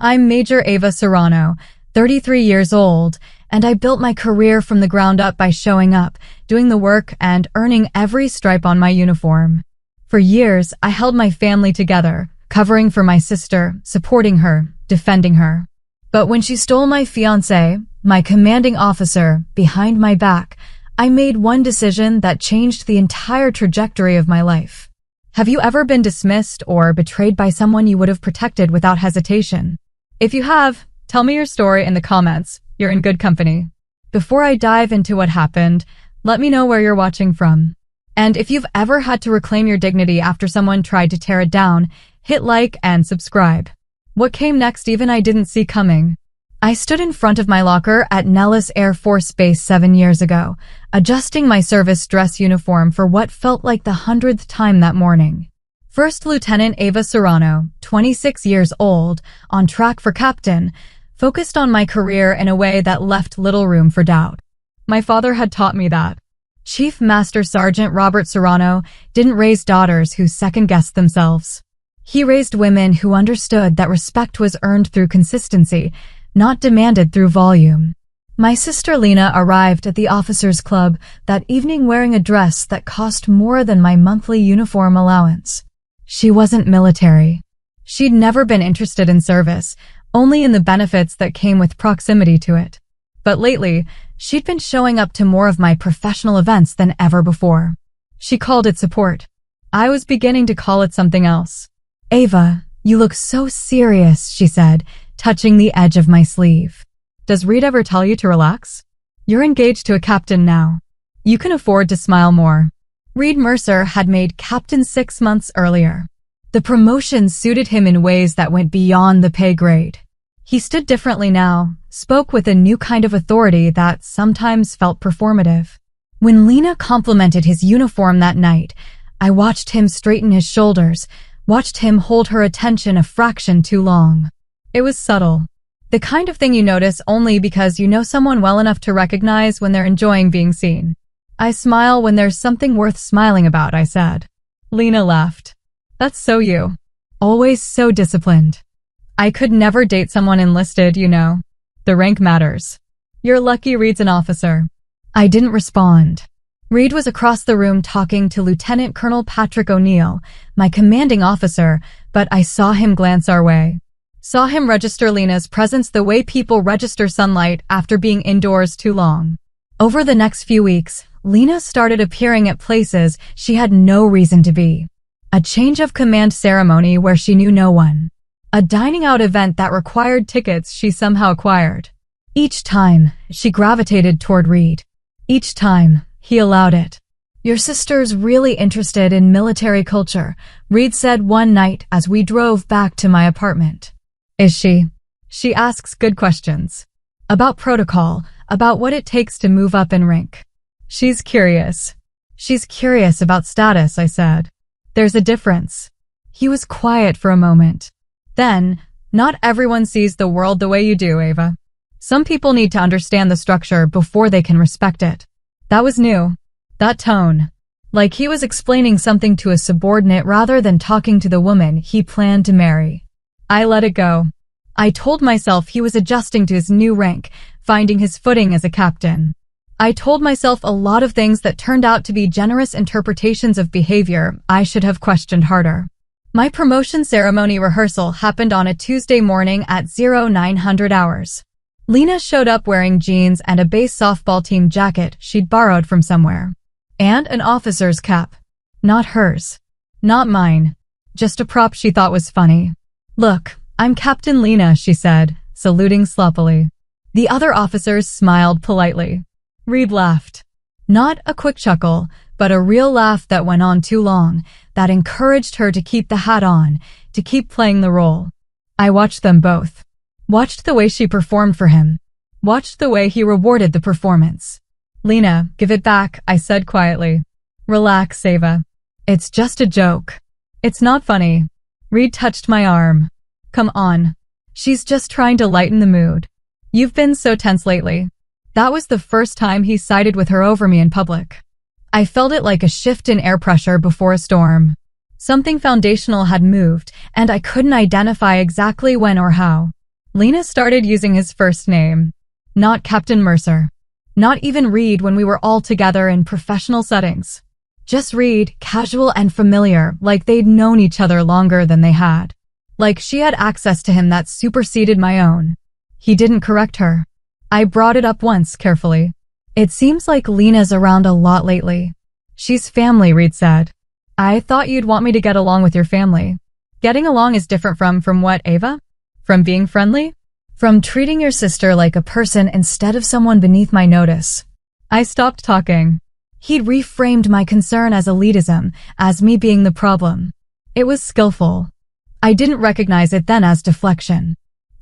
I'm Major Ava Serrano, 33 years old, and I built my career from the ground up by showing up, doing the work, and earning every stripe on my uniform. For years, I held my family together, covering for my sister, supporting her, defending her. But when she stole my fiancé, my commanding officer, behind my back, I made one decision that changed the entire trajectory of my life. Have you ever been dismissed or betrayed by someone you would have protected without hesitation? If you have, tell me your story in the comments. You're in good company. Before I dive into what happened, let me know where you're watching from. And if you've ever had to reclaim your dignity after someone tried to tear it down, hit like and subscribe. What came next even I didn't see coming. I stood in front of my locker at Nellis Air Force Base 7 years ago, adjusting my service dress uniform for what felt like the 100th time that morning. First Lieutenant Ava Serrano, 26 years old, on track for captain, focused on my career in a way that left little room for doubt. My father had taught me that. Chief Master Sergeant Robert Serrano didn't raise daughters who second-guessed themselves. He raised women who understood that respect was earned through consistency, not demanded through volume. My sister Lena arrived at the officers' club that evening wearing a dress that cost more than my monthly uniform allowance. She wasn't military. She'd never been interested in service, only in the benefits that came with proximity to it. But lately, she'd been showing up to more of my professional events than ever before. She called it support. I was beginning to call it something else. "Ava, you look so serious," she said, touching the edge of my sleeve. "Does Reed ever tell you to relax? You're engaged to a captain now. You can afford to smile more." Reed Mercer had made captain 6 months earlier. The promotion suited him in ways that went beyond the pay grade. He stood differently now, spoke with a new kind of authority that sometimes felt performative. When Lena complimented his uniform that night, I watched him straighten his shoulders, watched him hold her attention a fraction too long. It was subtle. The kind of thing you notice only because you know someone well enough to recognize when they're enjoying being seen. "I smile when there's something worth smiling about," I said. Lena laughed. "That's so you. Always so disciplined." "I could never date someone enlisted, you know. The rank matters." "You're lucky Reed's an officer." I didn't respond. Reed was across the room talking to Lieutenant Colonel Patrick O'Neill, my commanding officer, but I saw him glance our way. Saw him register Lena's presence the way people register sunlight after being indoors too long. Over the next few weeks, Lena started appearing at places she had no reason to be. A change of command ceremony where she knew no one. A dining out event that required tickets she somehow acquired. Each time, she gravitated toward Reed. Each time, he allowed it. "Your sister's really interested in military culture," Reed said one night as we drove back to my apartment. "Is she?" "She asks good questions. About protocol, about what it takes to move up in rank. She's curious." "She's curious about status," I said. "There's a difference." He was quiet for a moment. Then, "Not everyone sees the world the way you do, Ava. Some people need to understand the structure before they can respect it." That was new. That tone. Like he was explaining something to a subordinate rather than talking to the woman he planned to marry. I let it go. I told myself he was adjusting to his new rank, finding his footing as a captain. I told myself a lot of things that turned out to be generous interpretations of behavior I should have questioned harder. My promotion ceremony rehearsal happened on a Tuesday morning at 0900 hours. Lena showed up wearing jeans and a base softball team jacket she'd borrowed from somewhere. And an officer's cap. Not hers. Not mine. Just a prop she thought was funny. "Look, I'm Captain Lena," she said, saluting sloppily. The other officers smiled politely. Reed laughed. Not a quick chuckle, but a real laugh that went on too long, that encouraged her to keep the hat on, to keep playing the role. I watched them both. Watched the way she performed for him. Watched the way he rewarded the performance. "Lena, give it back," I said quietly. "Relax, Ava. It's just a joke. It's not funny." Reed touched my arm. "Come on. She's just trying to lighten the mood. You've been so tense lately." That was the first time he sided with her over me in public. I felt it like a shift in air pressure before a storm. Something foundational had moved, and I couldn't identify exactly when or how. Lena started using his first name. Not Captain Mercer. Not even Reed when we were all together in professional settings. Just Reed, casual and familiar, like they'd known each other longer than they had. Like she had access to him that superseded my own. He didn't correct her. I brought it up once, carefully. It seems like Lena's around a lot lately. She's family, Reed said. I thought you'd want me to get along with your family. Getting along is different from what, Ava? From being friendly? From treating your sister like a person instead of someone beneath my notice. I stopped talking. He'd reframed my concern as elitism, as me being the problem. It was skillful. I didn't recognize it then as deflection.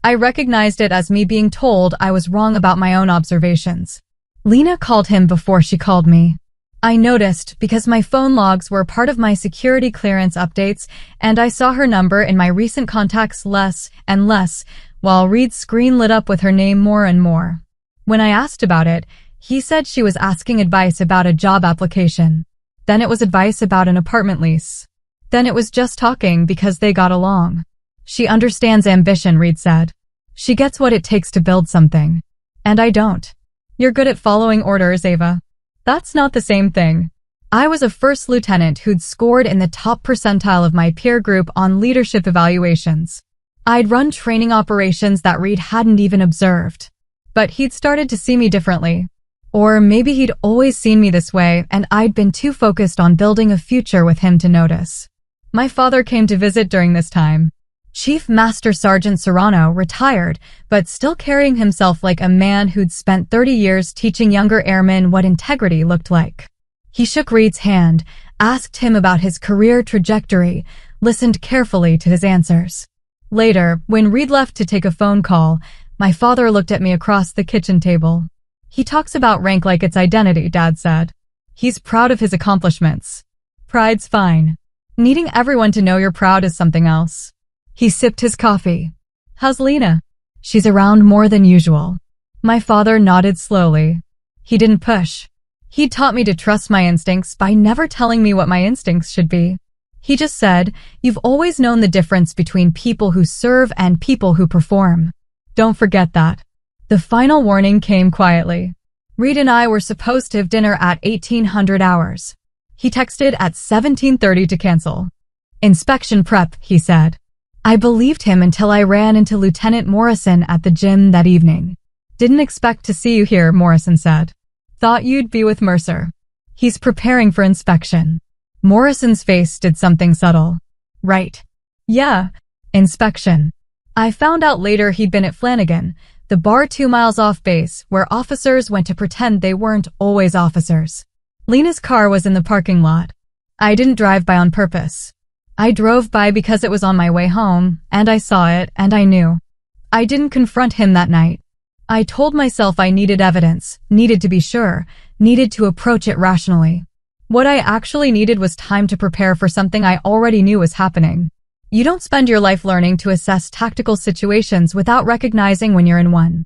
I recognized it as me being told I was wrong about my own observations. Lena called him before she called me. I noticed because my phone logs were part of my security clearance updates, and I saw her number in my recent contacts less and less, while Reed's screen lit up with her name more and more. When I asked about it, he said she was asking advice about a job application. Then it was advice about an apartment lease. Then it was just talking because they got along. She understands ambition, Reed said. She gets what it takes to build something. And I don't. You're good at following orders, Ava. That's not the same thing. I was a first lieutenant who'd scored in the top percentile of my peer group on leadership evaluations. I'd run training operations that Reed hadn't even observed. But he'd started to see me differently. Or maybe he'd always seen me this way and I'd been too focused on building a future with him to notice. My father came to visit during this time. Chief Master Sergeant Serrano retired, but still carrying himself like a man who'd spent 30 years teaching younger airmen what integrity looked like. He shook Reed's hand, asked him about his career trajectory, listened carefully to his answers. Later, when Reed left to take a phone call, my father looked at me across the kitchen table. He talks about rank like it's identity, Dad said. He's proud of his accomplishments. Pride's fine. Needing everyone to know you're proud is something else. He sipped his coffee. How's Lena? She's around more than usual. My father nodded slowly. He didn't push. He taught me to trust my instincts by never telling me what my instincts should be. He just said, you've always known the difference between people who serve and people who perform. Don't forget that. The final warning came quietly. Reed and I were supposed to have dinner at 1800 hours. He texted at 17:30 to cancel. Inspection prep, he said. I believed him until I ran into Lieutenant Morrison at the gym that evening. Didn't expect to see you here, Morrison said. Thought you'd be with Mercer. He's preparing for inspection. Morrison's face did something subtle. Right. Yeah. Inspection. I found out later he'd been at Flanagan, the bar 2 miles off base, where officers went to pretend they weren't always officers. Lena's car was in the parking lot. I didn't drive by on purpose. I drove by because it was on my way home, and I saw it, and I knew. I didn't confront him that night. I told myself I needed evidence, needed to be sure, needed to approach it rationally. What I actually needed was time to prepare for something I already knew was happening. You don't spend your life learning to assess tactical situations without recognizing when you're in one.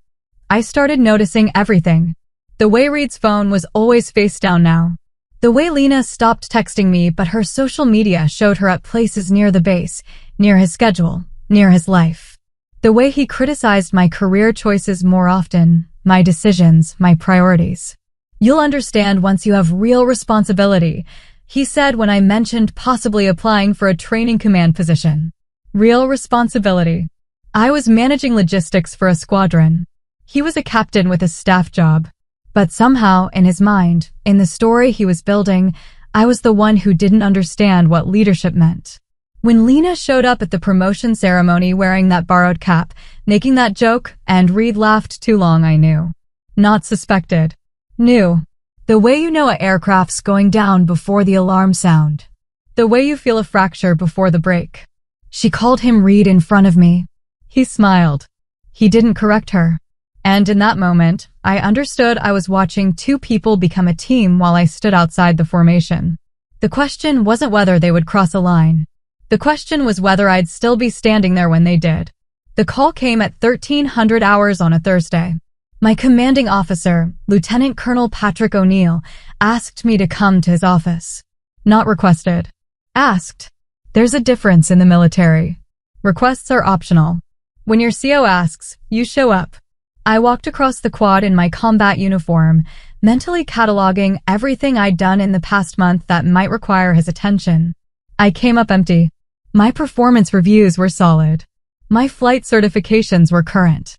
I started noticing everything. The way Reed's phone was always face down now. The way Lena stopped texting me, but her social media showed her at places near the base, near his schedule, near his life. The way he criticized my career choices more often, my decisions, my priorities. You'll understand once you have real responsibility, he said when I mentioned possibly applying for a training command position. Real responsibility. I was managing logistics for a squadron. He was a captain with a staff job. But somehow, in his mind, in the story he was building, I was the one who didn't understand what leadership meant. When Lena showed up at the promotion ceremony wearing that borrowed cap, making that joke, and Reed laughed too long, I knew. Not suspected. Knew. The way you know an aircraft's going down before the alarm sound. The way you feel a fracture before the break. She called him Reed in front of me. He smiled. He didn't correct her. And in that moment, I understood I was watching two people become a team while I stood outside the formation. The question wasn't whether they would cross a line. The question was whether I'd still be standing there when they did. The call came at 1300 hours on a Thursday. My commanding officer, Lieutenant Colonel Patrick O'Neill, asked me to come to his office. Not requested. Asked. There's a difference in the military. Requests are optional. When your CO asks, you show up. I walked across the quad in my combat uniform, mentally cataloging everything I'd done in the past month that might require his attention. I came up empty. My performance reviews were solid. My flight certifications were current.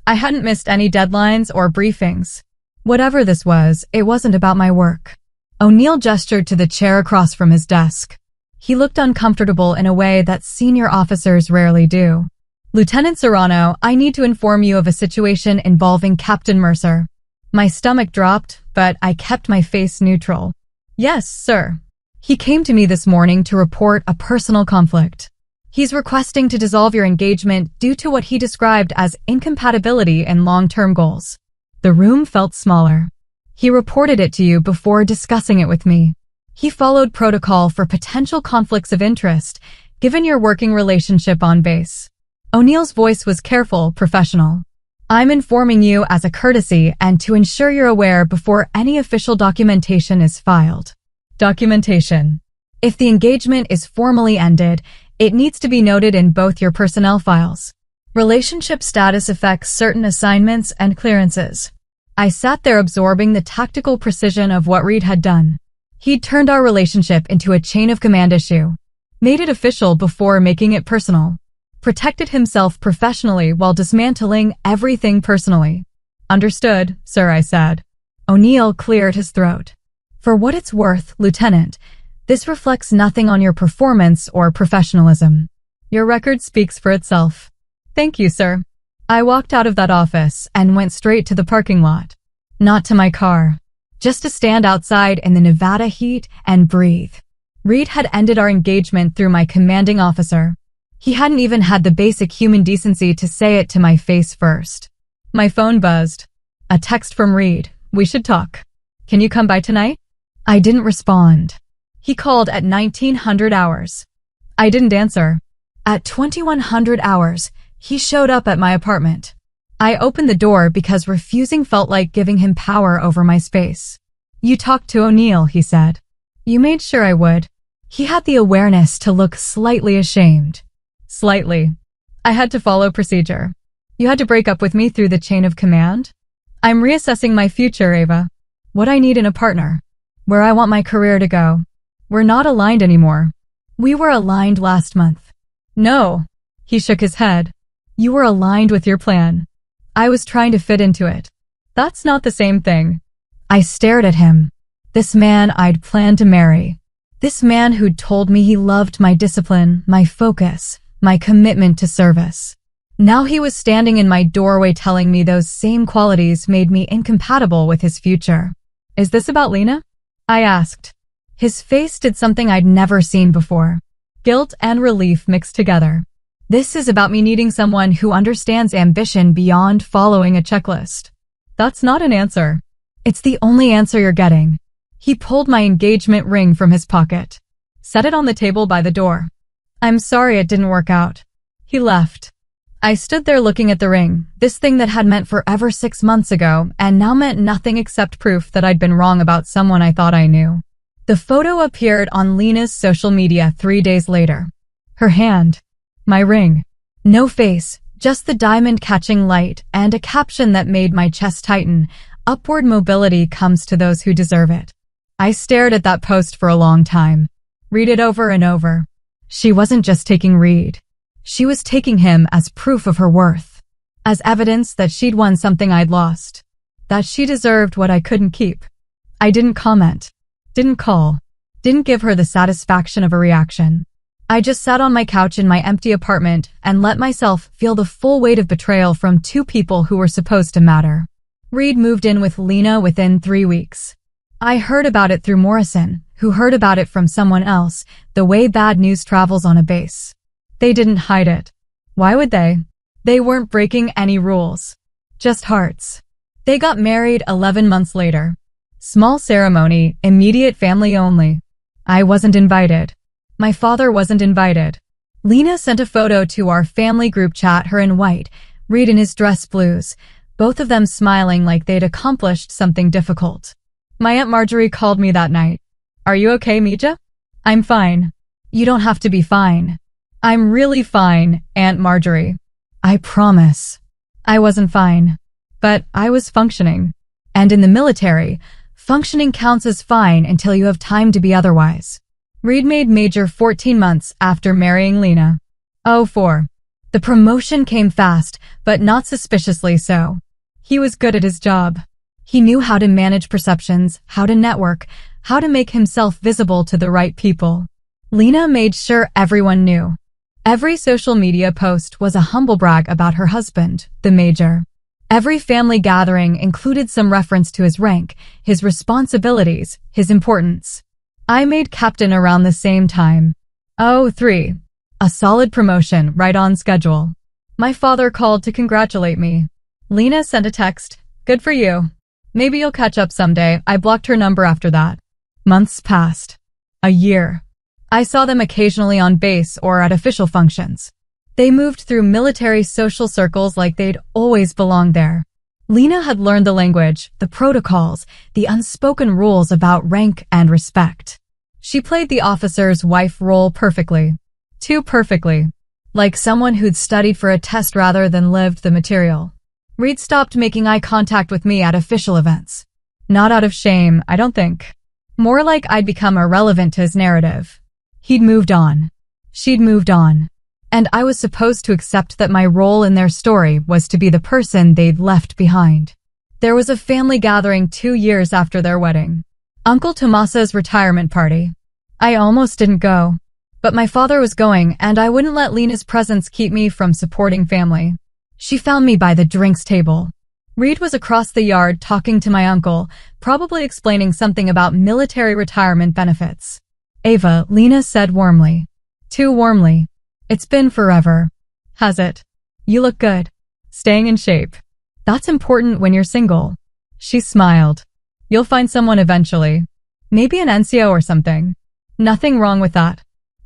I hadn't missed any deadlines or briefings. Whatever this was, it wasn't about my work. O'Neill gestured to the chair across from his desk. He looked uncomfortable in a way that senior officers rarely do. Lieutenant Serrano, I need to inform you of a situation involving Captain Mercer. My stomach dropped, but I kept my face neutral. Yes, sir. He came to me this morning to report a personal conflict. He's requesting to dissolve your engagement due to what he described as incompatibility in long-term goals. The room felt smaller. He reported it to you before discussing it with me. He followed protocol for potential conflicts of interest, given your working relationship on base. O'Neill's voice was careful, professional. I'm informing you as a courtesy and to ensure you're aware before any official documentation is filed. Documentation. If the engagement is formally ended, it needs to be noted in both your personnel files. Relationship status affects certain assignments and clearances. I sat there absorbing the tactical precision of what Reed had done. He'd turned our relationship into a chain of command issue, made it official before making it personal, protected himself professionally while dismantling everything personally. Understood, sir, I said. O'Neill cleared his throat. For what it's worth, Lieutenant, this reflects nothing on your performance or professionalism. Your record speaks for itself. Thank you, sir. I walked out of that office and went straight to the parking lot. Not to my car. Just to stand outside in the Nevada heat and breathe. Reed had ended our engagement through my commanding officer. He hadn't even had the basic human decency to say it to my face first. My phone buzzed. A text from Reed. We should talk. Can you come by tonight? I didn't respond. He called at 1900 hours. I didn't answer. At 2100 hours, he showed up at my apartment. I opened the door because refusing felt like giving him power over my space. You talked to O'Neill, he said. You made sure I would. He had the awareness to look slightly ashamed. Slightly. I had to follow procedure. You had to break up with me through the chain of command? I'm reassessing my future, Ava. What I need in a partner. Where I want my career to go. We're not aligned anymore. We were aligned last month. No. He shook his head. You were aligned with your plan. I was trying to fit into it. That's not the same thing. I stared at him. This man I'd planned to marry. This man who'd told me he loved my discipline, my focus, my commitment to service. Now he was standing in my doorway telling me those same qualities made me incompatible with his future. Is this about Lena? I asked. His face did something I'd never seen before. Guilt and relief mixed together. This is about me needing someone who understands ambition beyond following a checklist. That's not an answer. It's the only answer you're getting. He pulled my engagement ring from his pocket. Set it on the table by the door. I'm sorry it didn't work out. He left. I stood there looking at the ring, this thing that had meant forever 6 months ago, and now meant nothing except proof that I'd been wrong about someone I thought I knew. The photo appeared on Lena's social media 3 days later. Her hand. My ring. No face, just the diamond catching light, and a caption that made my chest tighten. Upward mobility comes to those who deserve it. I stared at that post for a long time. Read it over and over. She wasn't just taking Reed. She was taking him as proof of her worth. As evidence that she'd won something I'd lost. That she deserved what I couldn't keep. I didn't comment. Didn't call. Didn't give her the satisfaction of a reaction. I just sat on my couch in my empty apartment and let myself feel the full weight of betrayal from 2 people who were supposed to matter. Reed moved in with Lena within 3 weeks. I heard about it through Morrison, who heard about it from someone else, the way bad news travels on a base. They didn't hide it. Why would they? They weren't breaking any rules. Just hearts. They got married 11 months later. Small ceremony, immediate family only. I wasn't invited. My father wasn't invited. Lena sent a photo to our family group chat, her in white, Reed in his dress blues, both of them smiling like they'd accomplished something difficult. My Aunt Marjorie called me that night. Are you okay, Mija? I'm fine. You don't have to be fine. I'm really fine, Aunt Marjorie. I promise. I wasn't fine. But I was functioning. And in the military, functioning counts as fine until you have time to be otherwise. Reed made Major 14 months after marrying Lena. 04. The promotion came fast, but not suspiciously so. He was good at his job. He knew how to manage perceptions, how to network, how to make himself visible to the right people. Lena made sure everyone knew. Every social media post was a humble brag about her husband, the Major. Every family gathering included some reference to his rank, his responsibilities, his importance. I made captain around the same time. 03. A solid promotion, right on schedule. My father called to congratulate me. Lena sent a text, "Good for you. Maybe you'll catch up someday." I blocked her number after that. Months passed. A year. I saw them occasionally on base or at official functions. They moved through military social circles like they'd always belonged there. Lena had learned the language, the protocols, the unspoken rules about rank and respect. She played the officer's wife role perfectly. Too perfectly. Like someone who'd studied for a test rather than lived the material. Reed stopped making eye contact with me at official events. Not out of shame, I don't think. More like I'd become irrelevant to his narrative. He'd moved on. She'd moved on. And I was supposed to accept that my role in their story was to be the person they'd left behind. There was a family gathering 2 years after their wedding. Uncle Tomasa's retirement party. I almost didn't go. But my father was going, and I wouldn't let Lena's presence keep me from supporting family. She found me by the drinks table. Reed was across the yard talking to my uncle, probably explaining something about military retirement benefits. "Ava," Lena said warmly. Too warmly. "It's been forever." "Has it? You look good. Staying in shape. That's important when you're single." She smiled. "You'll find someone eventually. Maybe an NCO or something." "Nothing wrong with that."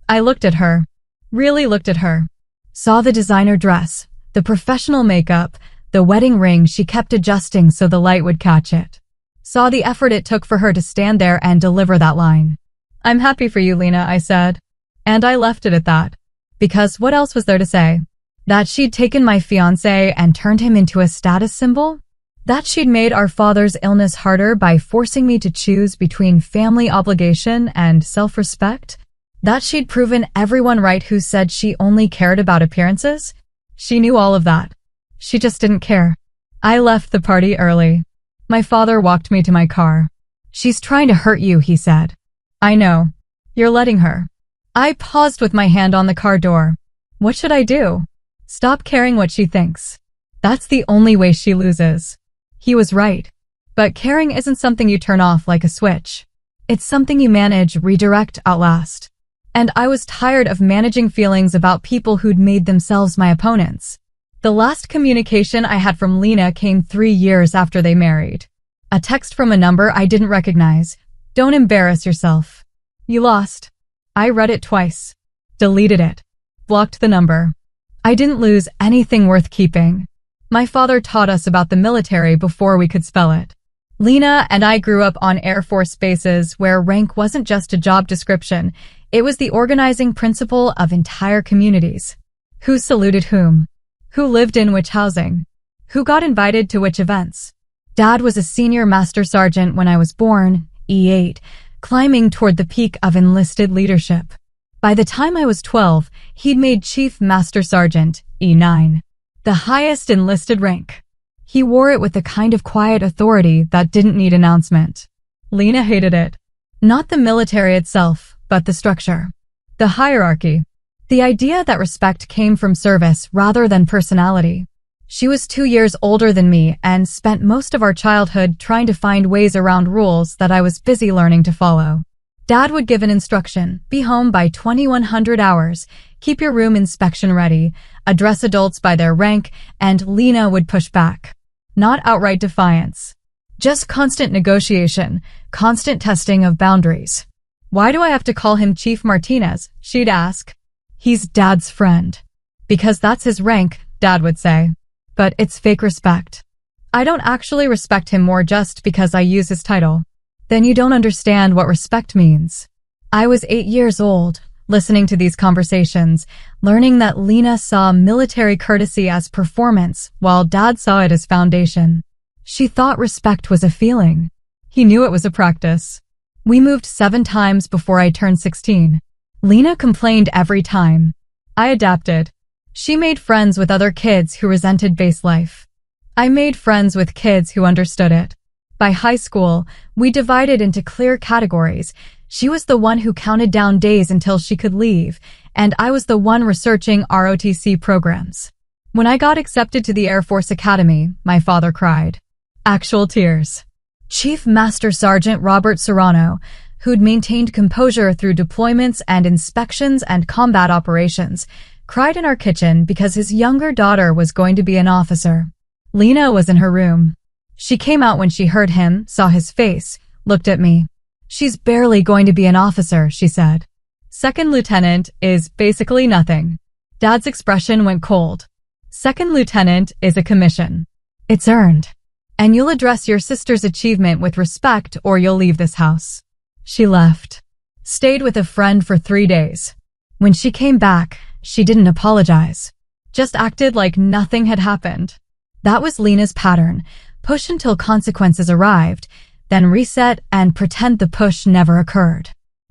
I looked at her. Really looked at her. Saw the designer dress, the professional makeup, the wedding ring she kept adjusting so the light would catch it. Saw the effort it took for her to stand there and deliver that line. "I'm happy for you, Lena," I said. And I left it at that. Because what else was there to say? That she'd taken my fiancé and turned him into a status symbol? That she'd made our father's illness harder by forcing me to choose between family obligation and self-respect? That she'd proven everyone right who said she only cared about appearances? She knew all of that. She just didn't care. I left the party early. My father walked me to my car. "She's trying to hurt you," he said. "I know. You're letting her." I paused with my hand on the car door. What should I do? Stop caring what she thinks. That's the only way she loses. He was right. But caring isn't something you turn off like a switch. It's something you manage, redirect, outlast. And I was tired of managing feelings about people who'd made themselves my opponents. The last communication I had from Lena came 3 years after they married. A text from a number I didn't recognize. "Don't embarrass yourself. You lost." I read it twice. Deleted it. Blocked the number. I didn't lose anything worth keeping. My father taught us about the military before we could spell it. Lena and I grew up on Air Force bases where rank wasn't just a job description, it was the organizing principle of entire communities. Who saluted whom? Who lived in which housing? Who got invited to which events? Dad was a senior master sergeant when I was born, E8, climbing toward the peak of enlisted leadership. By the time I was 12, he'd made Chief Master Sergeant, E9, the highest enlisted rank. He wore it with the kind of quiet authority that didn't need announcement. Lena hated it. Not the military itself, but the structure. The hierarchy. The idea that respect came from service rather than personality. She was 2 years older than me and spent most of our childhood trying to find ways around rules that I was busy learning to follow. Dad would give an instruction, be home by 2100 hours, keep your room inspection ready, address adults by their rank, and Lena would push back. Not outright defiance. Just constant negotiation, constant testing of boundaries. "Why do I have to call him Chief Martinez?" she'd ask. "He's Dad's friend." "Because that's his rank," Dad would say. "But it's fake respect. I don't actually respect him more just because I use his title." "Then you don't understand what respect means." I was 8 years old, listening to these conversations, learning that Lena saw military courtesy as performance while Dad saw it as foundation. She thought respect was a feeling. He knew it was a practice. We moved 7 times before I turned 16. Lena complained every time. I adapted. She made friends with other kids who resented base life. I made friends with kids who understood it. By high school, we divided into clear categories. She was the one who counted down days until she could leave, and I was the one researching ROTC programs. When I got accepted to the Air Force Academy, my father cried. Actual tears. Chief Master Sergeant Robert Serrano, who'd maintained composure through deployments and inspections and combat operations, cried in our kitchen because his younger daughter was going to be an officer. Lena was in her room. She came out when she heard him, saw his face, looked at me. She's barely going to be an officer, she said. Second lieutenant is basically nothing. Dad's expression went cold. Second lieutenant is a commission. It's earned. And you'll address your sister's achievement with respect or you'll leave this house. She left. Stayed with a friend for 3 days. When she came back, she didn't apologize. Just acted like nothing had happened. That was Lena's pattern. Push until consequences arrived, then reset and pretend the push never occurred.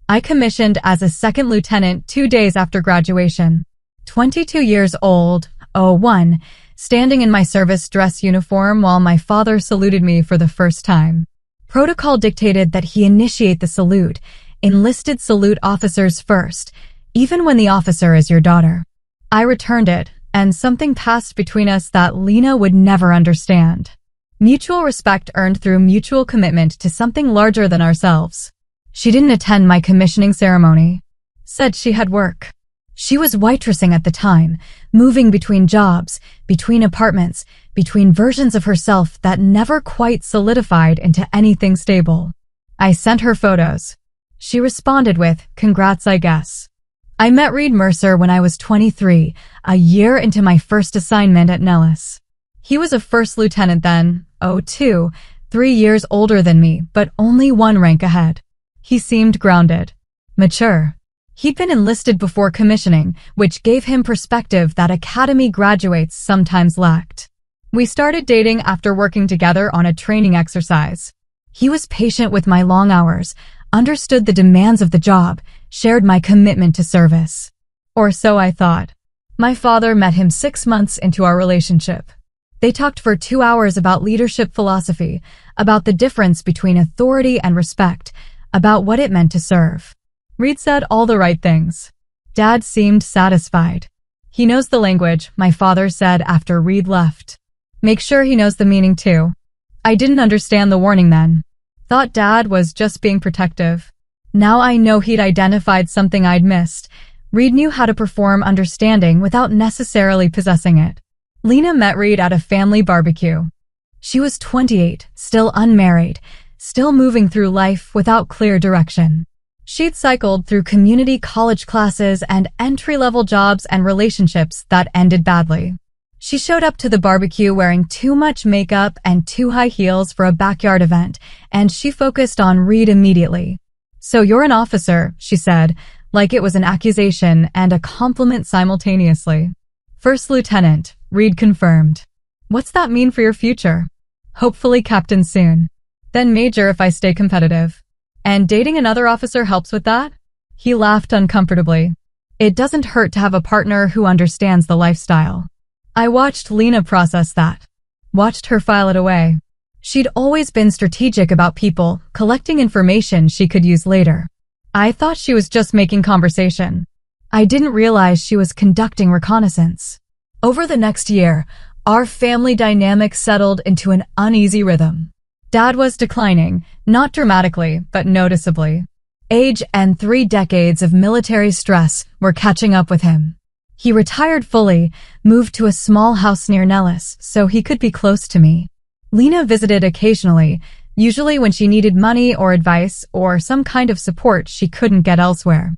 I commissioned as a second lieutenant 2 days after graduation. 22 years old, 01, standing in my service dress uniform while my father saluted me for the first time. Protocol dictated that he initiate the salute, enlisted salute officers first, even when the officer is your daughter. I returned it, and something passed between us that Lena would never understand. Mutual respect earned through mutual commitment to something larger than ourselves. She didn't attend my commissioning ceremony. Said she had work. She was waitressing at the time, moving between jobs, between apartments, between versions of herself that never quite solidified into anything stable. I sent her photos. She responded with, "Congrats, I guess." I met Reed Mercer when I was 23, a year into my first assignment at Nellis. He was a first lieutenant then, 02, 3 years older than me, but only 1 rank ahead. He seemed grounded, mature. He'd been enlisted before commissioning, which gave him perspective that academy graduates sometimes lacked. We started dating after working together on a training exercise. He was patient with my long hours, understood the demands of the job, shared my commitment to service. Or so I thought. My father met him 6 months into our relationship. They talked for 2 hours about leadership philosophy, about the difference between authority and respect, about what it meant to serve. Reed said all the right things. Dad seemed satisfied. He knows the language, my father said after Reed left. Make sure he knows the meaning too. I didn't understand the warning then. Thought Dad was just being protective. Now I know he'd identified something I'd missed. Reed knew how to perform understanding without necessarily possessing it. Lena met Reed at a family barbecue. She was 28, still unmarried, still moving through life without clear direction. She'd cycled through community college classes and entry-level jobs and relationships that ended badly. She showed up to the barbecue wearing too much makeup and too high heels for a backyard event, and she focused on Reed immediately. "So you're an officer," she said, like it was an accusation and a compliment simultaneously. "First lieutenant," Reed confirmed. "What's that mean for your future?" "Hopefully captain soon. Then major if I stay competitive." "And dating another officer helps with that?" He laughed uncomfortably. "It doesn't hurt to have a partner who understands the lifestyle." I watched Lena process that. Watched her file it away. She'd always been strategic about people, collecting information she could use later. I thought she was just making conversation. I didn't realize she was conducting reconnaissance. Over the next year, our family dynamic settled into an uneasy rhythm. Dad was declining, not dramatically, but noticeably. Age and 3 decades of military stress were catching up with him. He retired fully, moved to a small house near Nellis so he could be close to me. Lena visited occasionally, usually when she needed money or advice or some kind of support she couldn't get elsewhere.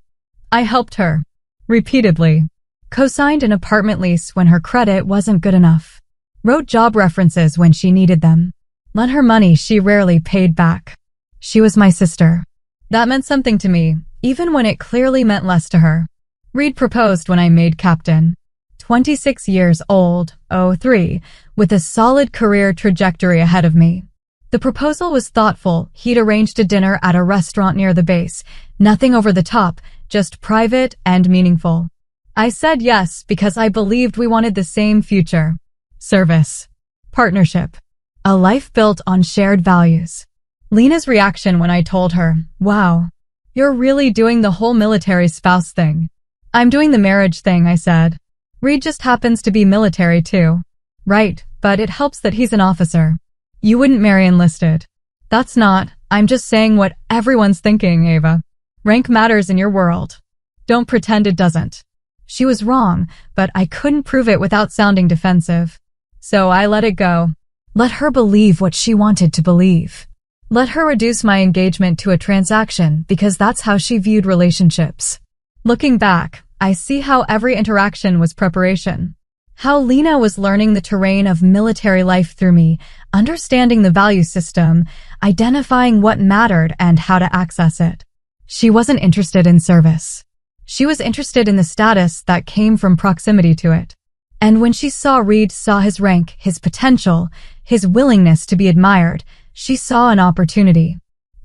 I helped her. Repeatedly. Co-signed an apartment lease when her credit wasn't good enough. Wrote job references when she needed them. Lent her money she rarely paid back. She was my sister. That meant something to me, even when it clearly meant less to her. Reed proposed when I made captain. 26 years old, 03, with a solid career trajectory ahead of me. The proposal was thoughtful. He'd arranged a dinner at a restaurant near the base. Nothing over the top, just private and meaningful. I said yes because I believed we wanted the same future. Service. Partnership. A life built on shared values. Lena's reaction when I told her, "Wow, you're really doing the whole military spouse thing." "I'm doing the marriage thing," I said. "Reed just happens to be military too." "Right, but it helps that he's an officer." "You wouldn't marry enlisted." "That's not, I'm just saying what everyone's thinking, Ava. Rank matters in your world. Don't pretend it doesn't." She was wrong, but I couldn't prove it without sounding defensive. So I let it go. Let her believe what she wanted to believe. Let her reduce my engagement to a transaction because that's how she viewed relationships. Looking back, I see how every interaction was preparation. How Lena was learning the terrain of military life through me, understanding the value system, identifying what mattered and how to access it. She wasn't interested in service. She was interested in the status that came from proximity to it. And when she saw Reed saw his rank, his potential, his willingness to be admired, she saw an opportunity.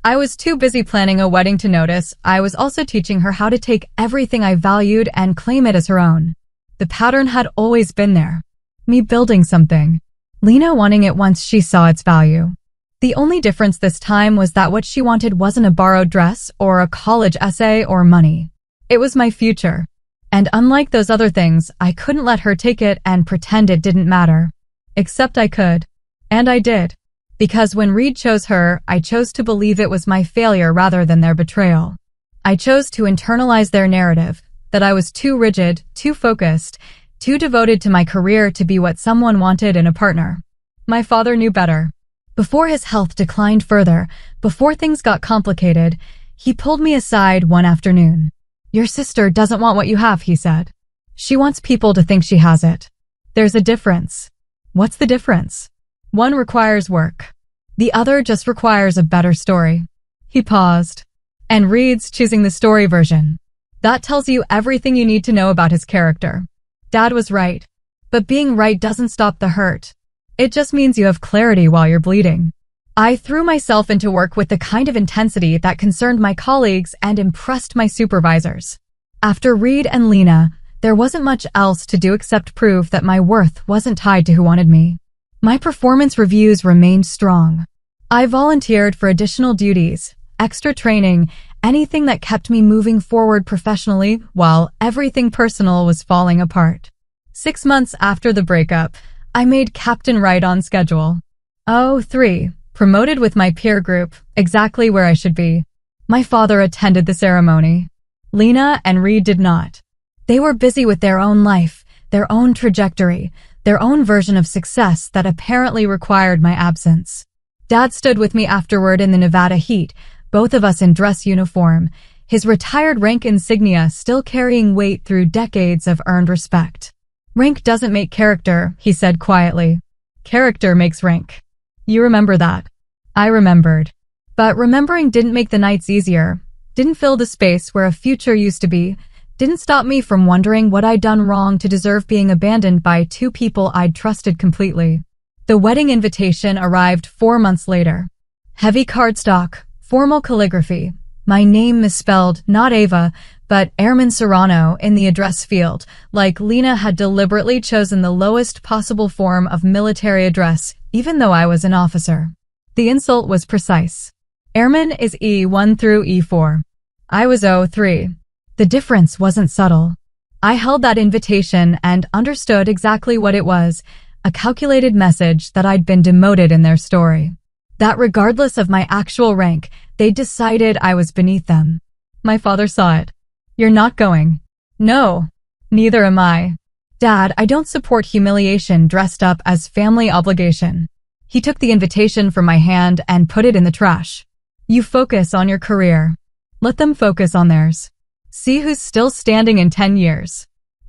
I was too busy planning a wedding to notice. I was also teaching her how to take everything I valued and claim it as her own. The pattern had always been there. Me building something. Lena wanting it once she saw its value. The only difference this time was that what she wanted wasn't a borrowed dress or a college essay or money. It was my future. And unlike those other things, I couldn't let her take it and pretend it didn't matter. Except I could. And I did. Because when Reed chose her, I chose to believe it was my failure rather than their betrayal. I chose to internalize their narrative, that I was too rigid, too focused, too devoted to my career to be what someone wanted in a partner. My father knew better. Before his health declined further, before things got complicated, he pulled me aside one afternoon. "Your sister doesn't want what you have," he said. "She wants people to think she has it. There's a difference." "What's the difference?" "One requires work. The other just requires a better story." He paused. "And Reed's choosing the story version. That tells you everything you need to know about his character." Dad was right. But being right doesn't stop the hurt. It just means you have clarity while you're bleeding. I threw myself into work with the kind of intensity that concerned my colleagues and impressed my supervisors. After Reed and Lena, there wasn't much else to do except prove that my worth wasn't tied to who wanted me. My performance reviews remained strong. I volunteered for additional duties, extra training, anything that kept me moving forward professionally while everything personal was falling apart. 6 months after the breakup, I made captain right on schedule. 03. Promoted with my peer group, exactly where I should be. My father attended the ceremony. Lena and Reed did not. They were busy with their own life, their own trajectory, their own version of success that apparently required my absence. Dad stood with me afterward in the Nevada heat, both of us in dress uniform, his retired rank insignia still carrying weight through decades of earned respect. "Rank doesn't make character," he said quietly. "Character makes rank." You remember that. I remembered. But remembering didn't make the nights easier, didn't fill the space where a future used to be, didn't stop me from wondering what I'd done wrong to deserve being abandoned by 2 people I'd trusted completely. The wedding invitation arrived 4 months later. Heavy cardstock, formal calligraphy, my name misspelled, not Ava, but Airman Serrano in the address field, like Lena had deliberately chosen the lowest possible form of military address, even though I was an officer. The insult was precise. Airman is E1 through E4. I was 03. The difference wasn't subtle. I held that invitation and understood exactly what it was, a calculated message that I'd been demoted in their story. That regardless of my actual rank, they decided I was beneath them. My father saw it. "You're not going." "No. Neither am I." "Dad, I don't support humiliation dressed up as family obligation." He took the invitation from my hand and put it in the trash. "You focus on your career. Let them focus on theirs. See who's still standing in 10 years.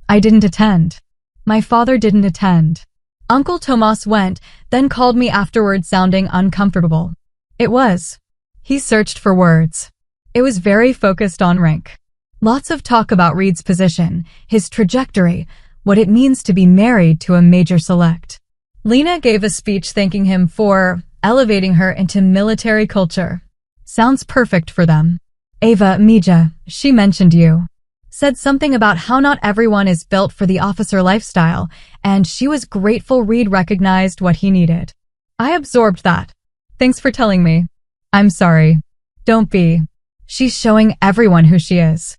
I didn't attend. My father didn't attend. Uncle Tomas went, then called me afterward sounding uncomfortable. It was. He searched for words. It was very focused on rank. Lots of talk about Reed's position, his trajectory, what it means to be married to a major select. Lena gave a speech thanking him for elevating her into military culture. Sounds perfect for them. Ava, Mija, she mentioned you. Said something about how not everyone is built for the officer lifestyle, and she was grateful Reed recognized what he needed. I absorbed that. Thanks for telling me. I'm sorry. Don't be. She's showing everyone who she is.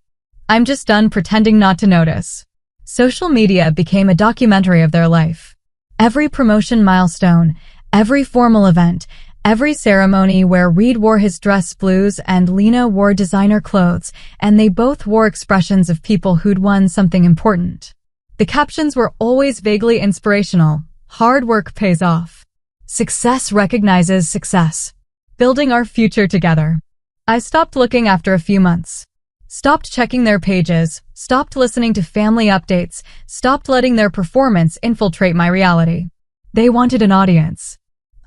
I'm just done pretending not to notice. Social media became a documentary of their life. Every promotion milestone, every formal event, every ceremony where Reed wore his dress blues and Lena wore designer clothes, and they both wore expressions of people who'd won something important. The captions were always vaguely inspirational. Hard work pays off. Success recognizes success. Building our future together. I stopped looking after a few months. Stopped checking their pages, stopped listening to family updates, stopped letting their performance infiltrate my reality. They wanted an audience.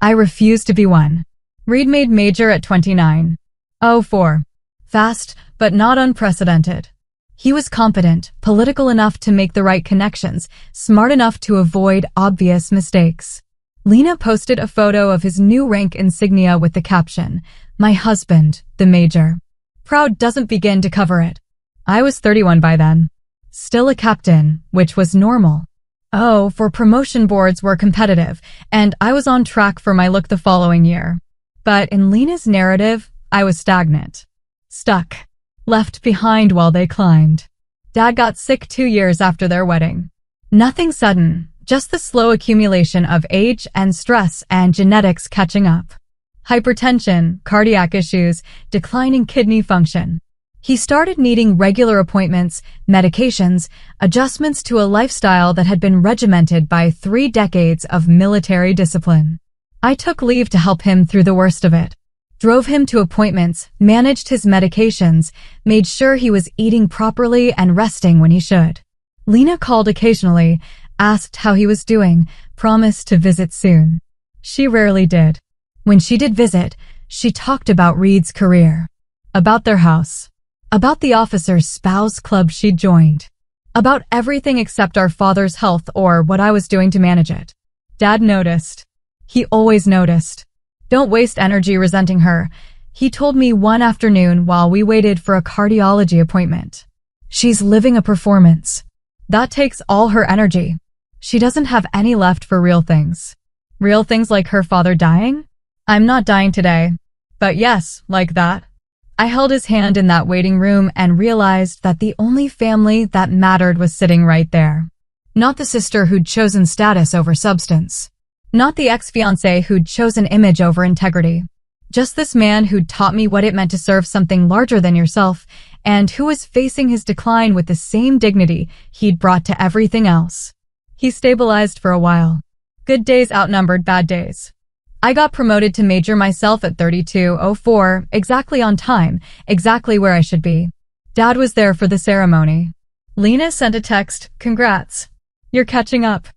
I refused to be one. Reed made major at 29. 04. Fast, but not unprecedented. He was competent, political enough to make the right connections, smart enough to avoid obvious mistakes. Lena posted a photo of his new rank insignia with the caption, "My husband, the major." Proud doesn't begin to cover it. I was 31 by then. Still a captain, which was normal. For promotion boards were competitive, and I was on track for my look the following year. But in Lena's narrative, I was stagnant. Stuck. Left behind while they climbed. Dad got sick 2 years after their wedding. Nothing sudden, just the slow accumulation of age and stress and genetics catching up. Hypertension, cardiac issues, declining kidney function. He started needing regular appointments, medications, adjustments to a lifestyle that had been regimented by 3 decades of military discipline. I took leave to help him through the worst of it. Drove him to appointments, managed his medications, made sure he was eating properly and resting when he should. Lena called occasionally, asked how he was doing, promised to visit soon. She rarely did. When she did visit, she talked about Reed's career, about their house, about the officer's spouse club she'd joined, about everything except our father's health or what I was doing to manage it. Dad noticed. He always noticed. Don't waste energy resenting her, he told me one afternoon while we waited for a cardiology appointment. She's living a performance. That takes all her energy. She doesn't have any left for real things. Real things like her father dying? I'm not dying today. But yes, like that. I held his hand in that waiting room and realized that the only family that mattered was sitting right there. Not the sister who'd chosen status over substance. Not the ex-fiancé who'd chosen image over integrity. Just this man who'd taught me what it meant to serve something larger than yourself, and who was facing his decline with the same dignity he'd brought to everything else. He stabilized for a while. Good days outnumbered bad days. I got promoted to major myself at 32:04, exactly on time, exactly where I should be. Dad was there for the ceremony. Lena sent a text, "Congrats. You're catching up."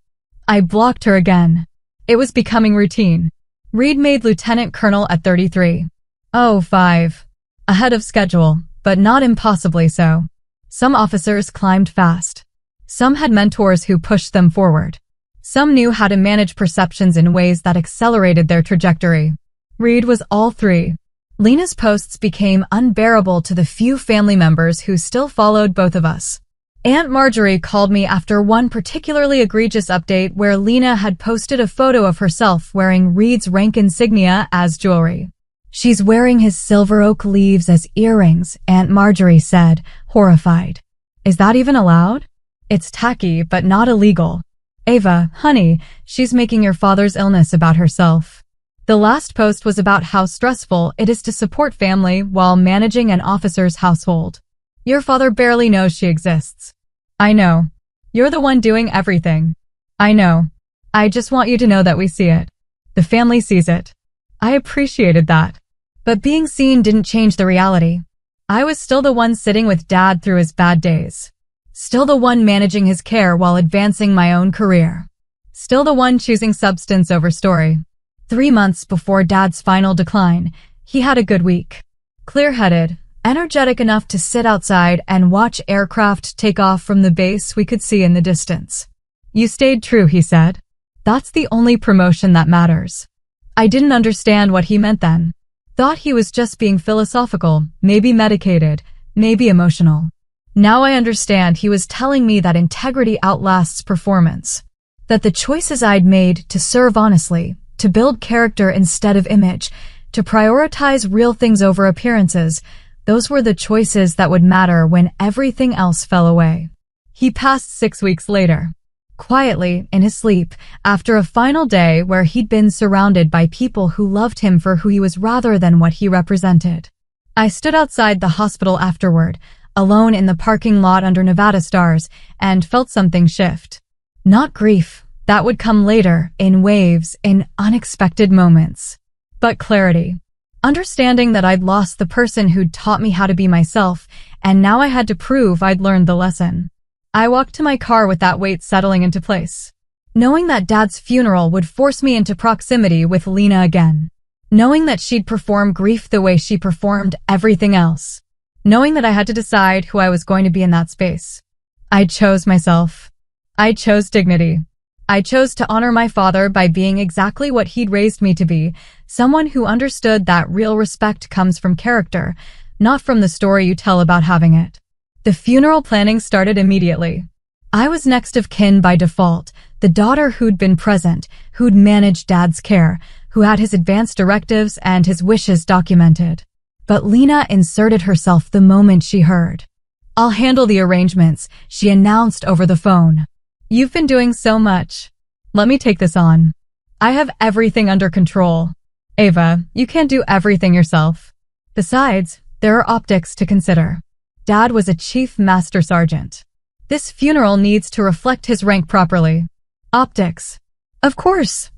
I blocked her again. It was becoming routine. Reed made lieutenant colonel at 33:05. Ahead of schedule, but not impossibly so. Some officers climbed fast. Some had mentors who pushed them forward. Some knew how to manage perceptions in ways that accelerated their trajectory. Reed was all three. Lena's posts became unbearable to the few family members who still followed both of us. Aunt Marjorie called me after one particularly egregious update where Lena had posted a photo of herself wearing Reed's rank insignia as jewelry. "She's wearing his silver oak leaves as earrings," Aunt Marjorie said, horrified. "Is that even allowed?" "It's tacky, but not illegal." "Ava, honey, she's making your father's illness about herself." The last post was about how stressful it is to support family while managing an officer's household. "Your father barely knows she exists." "I know. You're the one doing everything." "I know. I just want you to know that we see it. The family sees it." I appreciated that. But being seen didn't change the reality. I was still the one sitting with Dad through his bad days. Still the one managing his care while advancing my own career. Still the one choosing substance over story. 3 months before Dad's final decline, he had a good week. Clear-headed, energetic enough to sit outside and watch aircraft take off from the base we could see in the distance. You stayed true, he said. That's the only promotion that matters. I didn't understand what he meant then. Thought he was just being philosophical, maybe medicated, maybe emotional. Now I understand he was telling me that integrity outlasts performance. That the choices I'd made to serve honestly, to build character instead of image, to prioritize real things over appearances, those were the choices that would matter when everything else fell away. He passed 6 weeks later. Quietly, in his sleep, after a final day where he'd been surrounded by people who loved him for who he was rather than what he represented. I stood outside the hospital afterward, alone in the parking lot under Nevada stars, and felt something shift. Not grief, that would come later, in waves, in unexpected moments. But clarity. Understanding that I'd lost the person who'd taught me how to be myself, and now I had to prove I'd learned the lesson. I walked to my car with that weight settling into place. Knowing that Dad's funeral would force me into proximity with Lena again. Knowing that she'd perform grief the way she performed everything else. Knowing that I had to decide who I was going to be in that space. I chose myself. I chose dignity. I chose to honor my father by being exactly what he'd raised me to be, someone who understood that real respect comes from character, not from the story you tell about having it. The funeral planning started immediately. I was next of kin by default, the daughter who'd been present, who'd managed Dad's care, who had his advance directives and his wishes documented. But Lena inserted herself the moment she heard. "I'll handle the arrangements," she announced over the phone. "You've been doing so much. Let me take this on. I have everything under control. Ava, you can't do everything yourself. Besides, there are optics to consider. Dad was a chief master sergeant. This funeral needs to reflect his rank properly." Optics. Of course.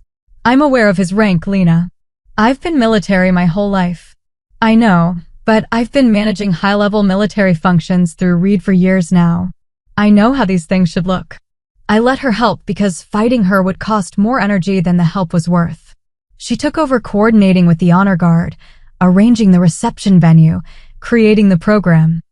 I'm aware of his rank, Lena. I've been military my whole life. I know, but I've been managing high-level military functions through Reed for years now. I know how these things should look. I let her help because fighting her would cost more energy than the help was worth. She took over coordinating with the honor guard, arranging the reception venue, creating the program.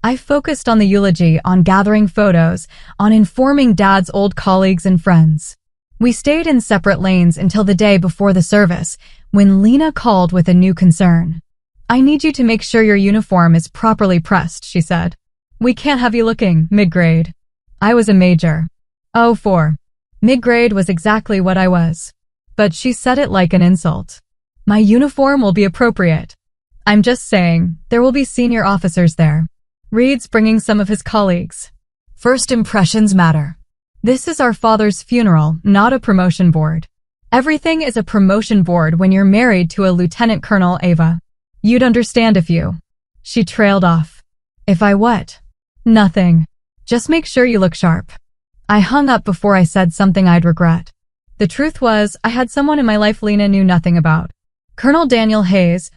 I focused on the eulogy, on gathering photos, on informing Dad's old colleagues and friends. We stayed in separate lanes until the day before the service, when Lena called with a new concern. "I need you to make sure your uniform is properly pressed," she said. "We can't have you looking mid-grade." I was a major. Oh, 4. Mid-grade was exactly what I was. But she said it like an insult. "My uniform will be appropriate." "I'm just saying, there will be senior officers there. Reed's bringing some of his colleagues. First impressions matter. This is our father's funeral, not a promotion board. Everything is a promotion board when you're married to a lieutenant colonel, Ava. You'd understand if you..." She trailed off. "If I what?" "Nothing. Just make sure you look sharp." I hung up before I said something I'd regret. The truth was, I had someone in my life Lena knew nothing about. Colonel Daniel Hayes,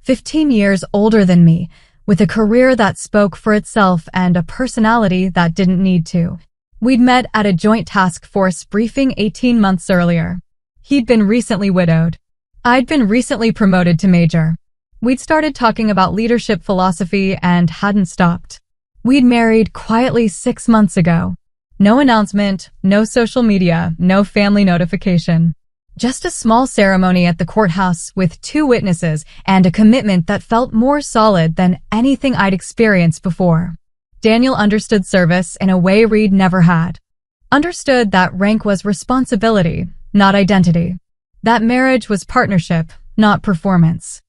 15 years older than me, with a career that spoke for itself and a personality that didn't need to. We'd met at a joint task force briefing 18 months earlier. He'd been recently widowed. I'd been recently promoted to major. We'd started talking about leadership philosophy and hadn't stopped. We'd married quietly 6 months ago. No announcement, no social media, no family notification. Just a small ceremony at the courthouse with 2 witnesses and a commitment that felt more solid than anything I'd experienced before. Daniel understood service in a way Reed never had. Understood that rank was responsibility, not identity. That marriage was partnership, not performance.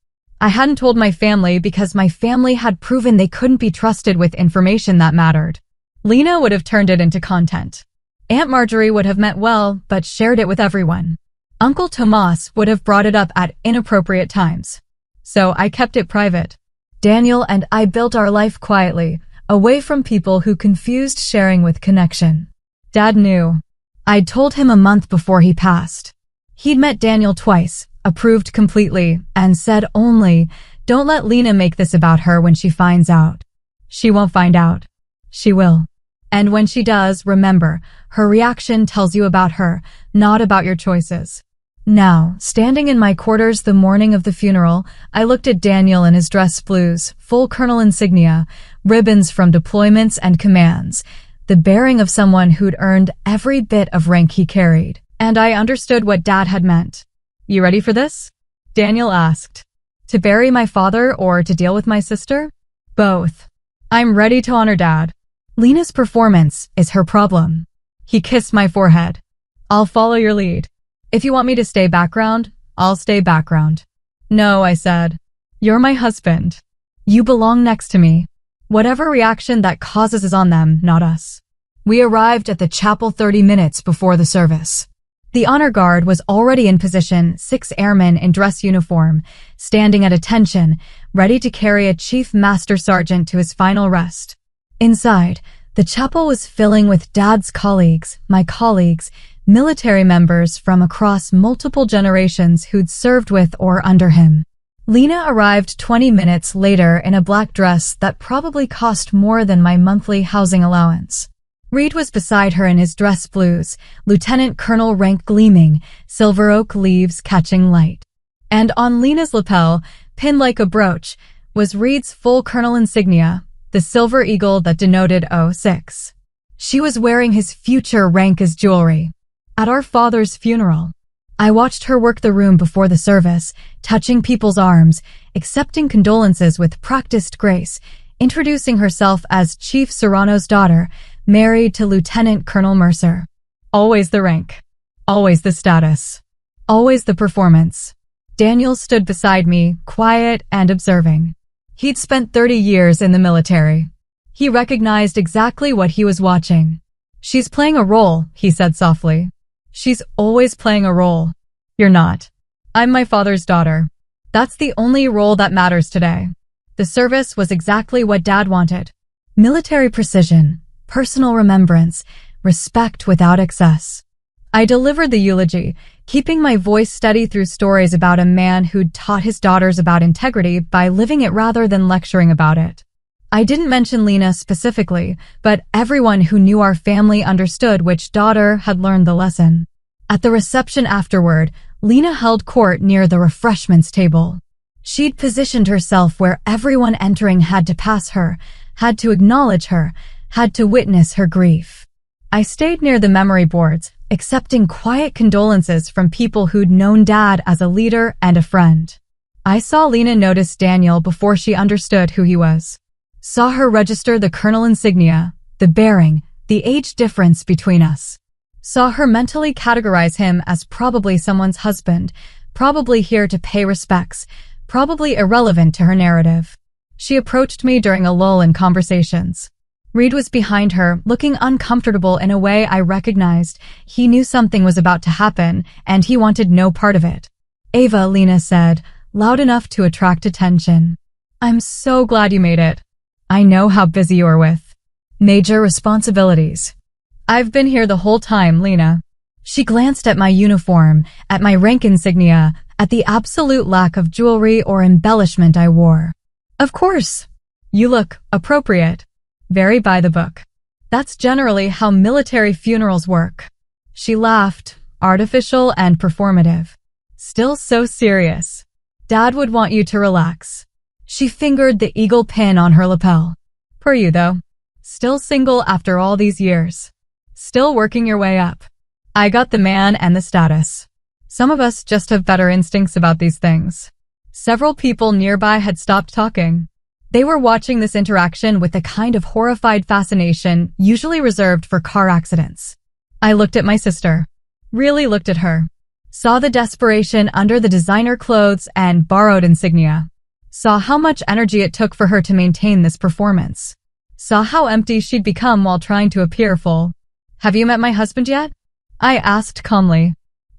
I hadn't told my family because my family had proven they couldn't be trusted with information that mattered. Lena would have turned it into content. Aunt Marjorie would have meant well, but shared it with everyone. Uncle Tomas would have brought it up at inappropriate times. So I kept it private. Daniel and I built our life quietly, away from people who confused sharing with connection. Dad knew. I'd told him a month before he passed. He'd met Daniel twice, approved completely, and said only, "Don't let Lena make this about her when she finds out." She won't find out. She will. And when she does, remember, her reaction tells you about her, not about your choices. Now, standing in my quarters the morning of the funeral, I looked at Daniel in his dress blues, full colonel insignia, ribbons from deployments and commands, the bearing of someone who'd earned every bit of rank he carried. And I understood what Dad had meant. "You ready for this?" Daniel asked. "To bury my father or to deal with my sister?" "Both. I'm ready to honor Dad. Lena's performance is her problem." He kissed my forehead. "I'll follow your lead. If you want me to stay background, I'll stay background." "No," I said. "You're my husband. You belong next to me. Whatever reaction that causes is on them, not us." We arrived at the chapel 30 minutes before the service. The honor guard was already in position, 6 airmen in dress uniform, standing at attention, ready to carry a chief master sergeant to his final rest. Inside, the chapel was filling with Dad's colleagues, my colleagues, military members from across multiple generations who'd served with or under him. Lena arrived 20 minutes later in a black dress that probably cost more than my monthly housing allowance. Reed was beside her in his dress blues, lieutenant colonel rank gleaming, silver oak leaves catching light. And on Lena's lapel, pinned like a brooch, was Reed's full colonel insignia, the silver eagle that denoted 06. She was wearing his future rank as jewelry. At our father's funeral, I watched her work the room before the service, touching people's arms, accepting condolences with practiced grace, introducing herself as Chief Serrano's daughter, married to Lieutenant Colonel Mercer. Always the rank. Always the status. Always the performance. Daniel stood beside me, quiet and observing. He'd spent 30 years in the military. He recognized exactly what he was watching. "She's playing a role," he said softly. "She's always playing a role. You're not. I'm my father's daughter. That's the only role that matters today." The service was exactly what Dad wanted. Military precision, personal remembrance, respect without excess. I delivered the eulogy, keeping my voice steady through stories about a man who'd taught his daughters about integrity by living it rather than lecturing about it. I didn't mention Lena specifically, but everyone who knew our family understood which daughter had learned the lesson. At the reception afterward, Lena held court near the refreshments table. She'd positioned herself where everyone entering had to pass her, had to acknowledge her, had to witness her grief. I stayed near the memory boards, accepting quiet condolences from people who'd known Dad as a leader and a friend. I saw Lena notice Daniel before she understood who he was. Saw her register the colonel insignia, the bearing, the age difference between us. Saw her mentally categorize him as probably someone's husband, probably here to pay respects, probably irrelevant to her narrative. She approached me during a lull in conversations. Reed was behind her, looking uncomfortable in a way I recognized. He knew something was about to happen, and he wanted no part of it. "Ava," Lena said, loud enough to attract attention. "I'm so glad you made it. I know how busy you are with major responsibilities." "I've been here the whole time, Lena." She glanced at my uniform, at my rank insignia, at the absolute lack of jewelry or embellishment I wore. "Of course. You look appropriate. Very by the book. That's generally how military funerals work." She laughed, artificial and performative. "Still so serious. Dad would want you to relax." She fingered the eagle pin on her lapel. "Per you, though. Still single after all these years. Still working your way up. I got the man and the status. Some of us just have better instincts about these things." Several people nearby had stopped talking. They were watching this interaction with the kind of horrified fascination usually reserved for car accidents. I looked at my sister. Really looked at her. Saw the desperation under the designer clothes and borrowed insignia. Saw how much energy it took for her to maintain this performance. Saw how empty she'd become while trying to appear full. "Have you met my husband yet?" I asked calmly.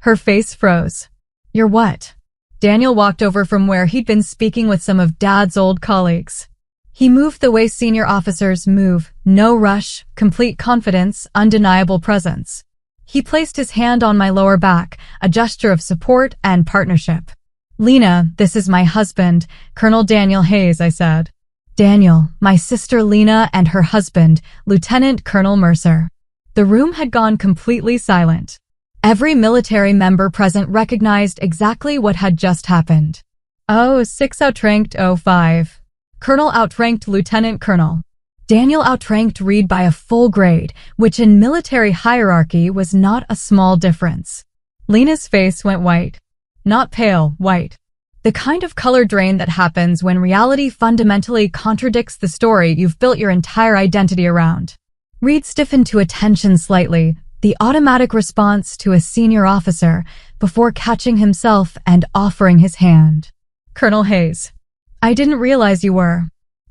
Her face froze. "You're what?" Daniel walked over from where he'd been speaking with some of Dad's old colleagues. He moved the way senior officers move, no rush, complete confidence, undeniable presence. He placed his hand on my lower back, a gesture of support and partnership. "Lena, this is my husband, Colonel Daniel Hayes," I said. "Daniel, my sister Lena and her husband, Lieutenant Colonel Mercer." The room had gone completely silent. Every military member present recognized exactly what had just happened. Oh, 6 outranked 05. Colonel outranked Lieutenant Colonel. Daniel outranked Reed by a full grade, which in military hierarchy was not a small difference. Lena's face went white. Not pale, white. The kind of color drain that happens when reality fundamentally contradicts the story you've built your entire identity around. Reed stiffened to attention slightly, the automatic response to a senior officer, before catching himself and offering his hand. Colonel Hayes. I didn't realize you were.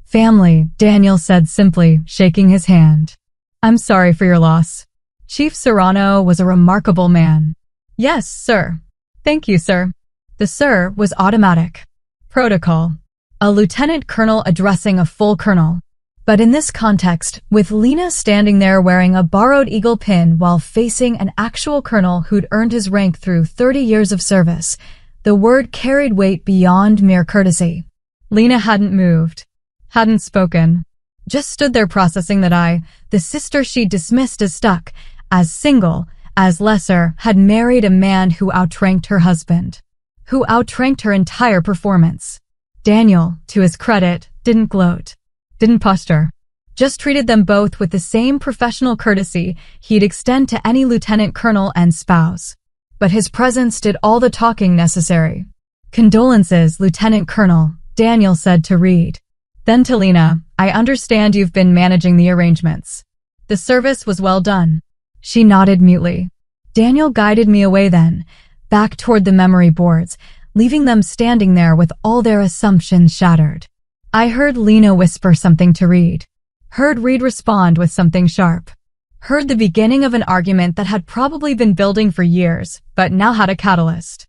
Family, Daniel said simply, shaking his hand. I'm sorry for your loss. Chief Serrano was a remarkable man. Yes, sir. Thank you, sir. The sir was automatic. Protocol. A lieutenant colonel addressing a full colonel. But in this context, with Lena standing there wearing a borrowed eagle pin while facing an actual colonel who'd earned his rank through 30 years of service, the word carried weight beyond mere courtesy. Lena hadn't moved. Hadn't spoken. Just stood there processing that I, the sister she dismissed as stuck, as single, as lesser, had married a man who outranked her husband. Who outranked her entire performance. Daniel, to his credit, didn't gloat. Didn't posture. Just treated them both with the same professional courtesy he'd extend to any lieutenant colonel and spouse. But his presence did all the talking necessary. Condolences, Lieutenant Colonel, Daniel said to Reed. Then to Lena, I understand you've been managing the arrangements. The service was well done. She nodded mutely. Daniel guided me away then, back toward the memory boards, leaving them standing there with all their assumptions shattered. I heard Lena whisper something to Reed. Heard Reed respond with something sharp. Heard the beginning of an argument that had probably been building for years, but now had a catalyst.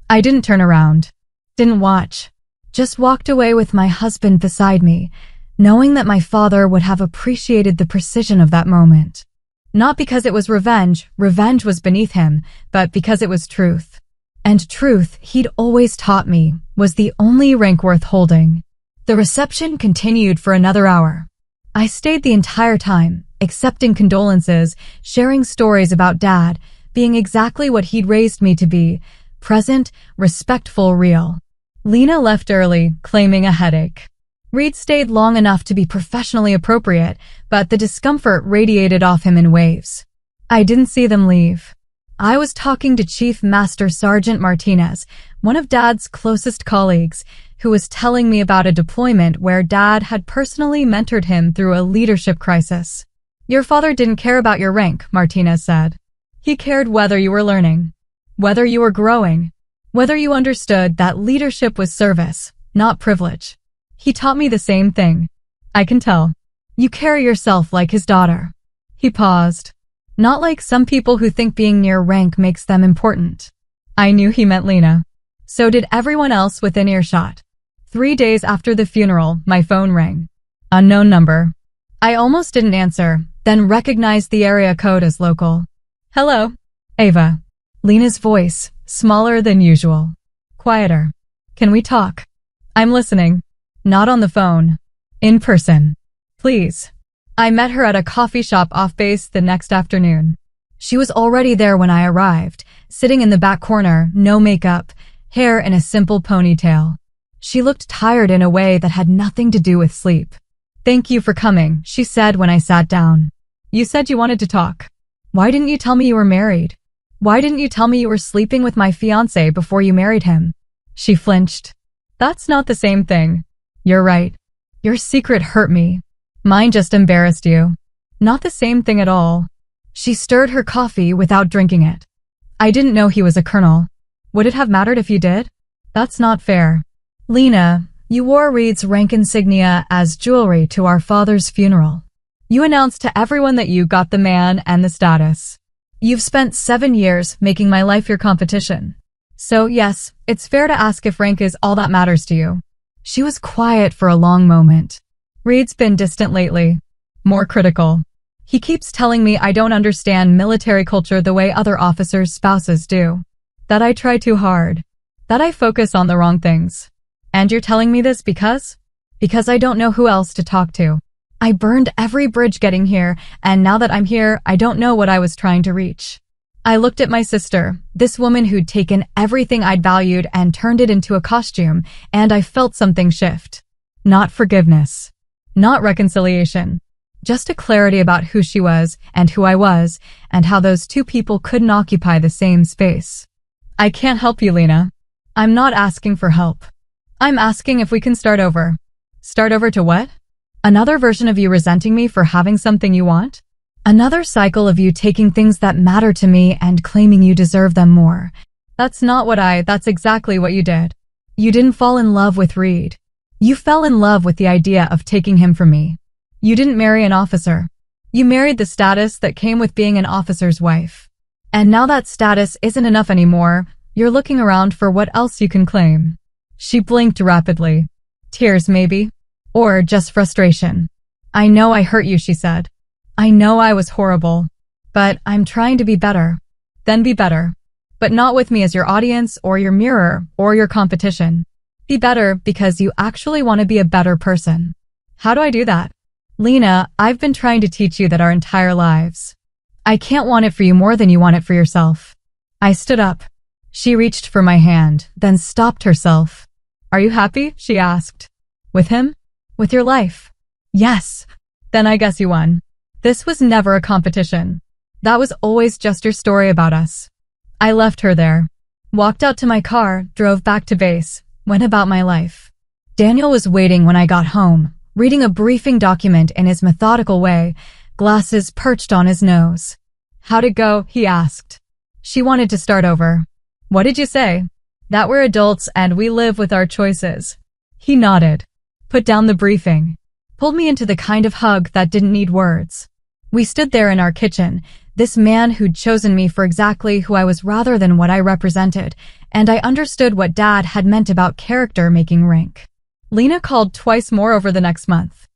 I didn't turn around. Didn't watch. Just walked away with my husband beside me, knowing that my father would have appreciated the precision of that moment. Not because it was revenge was beneath him, but because it was truth. And truth, he'd always taught me, was the only rank worth holding. The reception continued for another hour. I stayed the entire time, accepting condolences, sharing stories about Dad, being exactly what he'd raised me to be, present, respectful, real. Lena left early, claiming a headache. Reed stayed long enough to be professionally appropriate, but the discomfort radiated off him in waves. I didn't see them leave. I was talking to Chief Master Sergeant Martinez, one of Dad's closest colleagues, who was telling me about a deployment where Dad had personally mentored him through a leadership crisis. Your father didn't care about your rank, Martinez said. He cared whether you were learning, whether you were growing, whether you understood that leadership was service, not privilege. He taught me the same thing. I can tell. You carry yourself like his daughter. He paused. Not like some people who think being near rank makes them important. I knew he meant Lena. So did everyone else within earshot. 3 days after the funeral, my phone rang. Unknown number. I almost didn't answer, then recognized the area code as local. Hello. Ava. Lena's voice, smaller than usual. Quieter. Can we talk? I'm listening. Not on the phone. In person. Please. I met her at a coffee shop off base the next afternoon. She was already there when I arrived, sitting in the back corner, no makeup, hair in a simple ponytail. She looked tired in a way that had nothing to do with sleep. Thank you for coming, she said when I sat down. You said you wanted to talk. Why didn't you tell me you were married? Why didn't you tell me you were sleeping with my fiancé before you married him? She flinched. That's not the same thing. You're right. Your secret hurt me. Mine just embarrassed you. Not the same thing at all. She stirred her coffee without drinking it. I didn't know he was a colonel. Would it have mattered if you did? That's not fair. Lena, you wore Reed's rank insignia as jewelry to our father's funeral. You announced to everyone that you got the man and the status. You've spent 7 years making my life your competition. So yes, it's fair to ask if rank is all that matters to you. She was quiet for a long moment. Reed's been distant lately. More critical. He keeps telling me I don't understand military culture the way other officers' spouses do. That I try too hard. That I focus on the wrong things. And you're telling me this because? Because I don't know who else to talk to. I burned every bridge getting here, and now that I'm here, I don't know what I was trying to reach. I looked at my sister, this woman who'd taken everything I'd valued and turned it into a costume, and I felt something shift. Not forgiveness. Not reconciliation. Just a clarity about who she was and who I was, and how those two people couldn't occupy the same space. I can't help you, Lena. I'm not asking for help. I'm asking if we can start over. Start over to what? Another version of you resenting me for having something you want? Another cycle of you taking things that matter to me and claiming you deserve them more. That's exactly what you did. You didn't fall in love with Reed. You fell in love with the idea of taking him from me. You didn't marry an officer. You married the status that came with being an officer's wife. And now that status isn't enough anymore, you're looking around for what else you can claim. She blinked rapidly. Tears, maybe? Or just frustration. I know I hurt you, she said. I know I was horrible. But I'm trying to be better. Then be better. But not with me as your audience or your mirror or your competition. Be better because you actually want to be a better person. How do I do that? Lena, I've been trying to teach you that our entire lives. I can't want it for you more than you want it for yourself. I stood up. She reached for my hand, then stopped herself. Are you happy? She asked. With him? With your life? Yes. Then I guess you won. This was never a competition. That was always just your story about us. I left her there. Walked out to my car, drove back to base, went about my life. Daniel was waiting when I got home, reading a briefing document in his methodical way, glasses perched on his nose. How'd it go? He asked. She wanted to start over. What did you say? That we're adults and we live with our choices. He nodded. Put down the briefing. Pulled me into the kind of hug that didn't need words. We stood there in our kitchen, this man who'd chosen me for exactly who I was rather than what I represented, and I understood what Dad had meant about character making rank. Lena called twice more over the next month.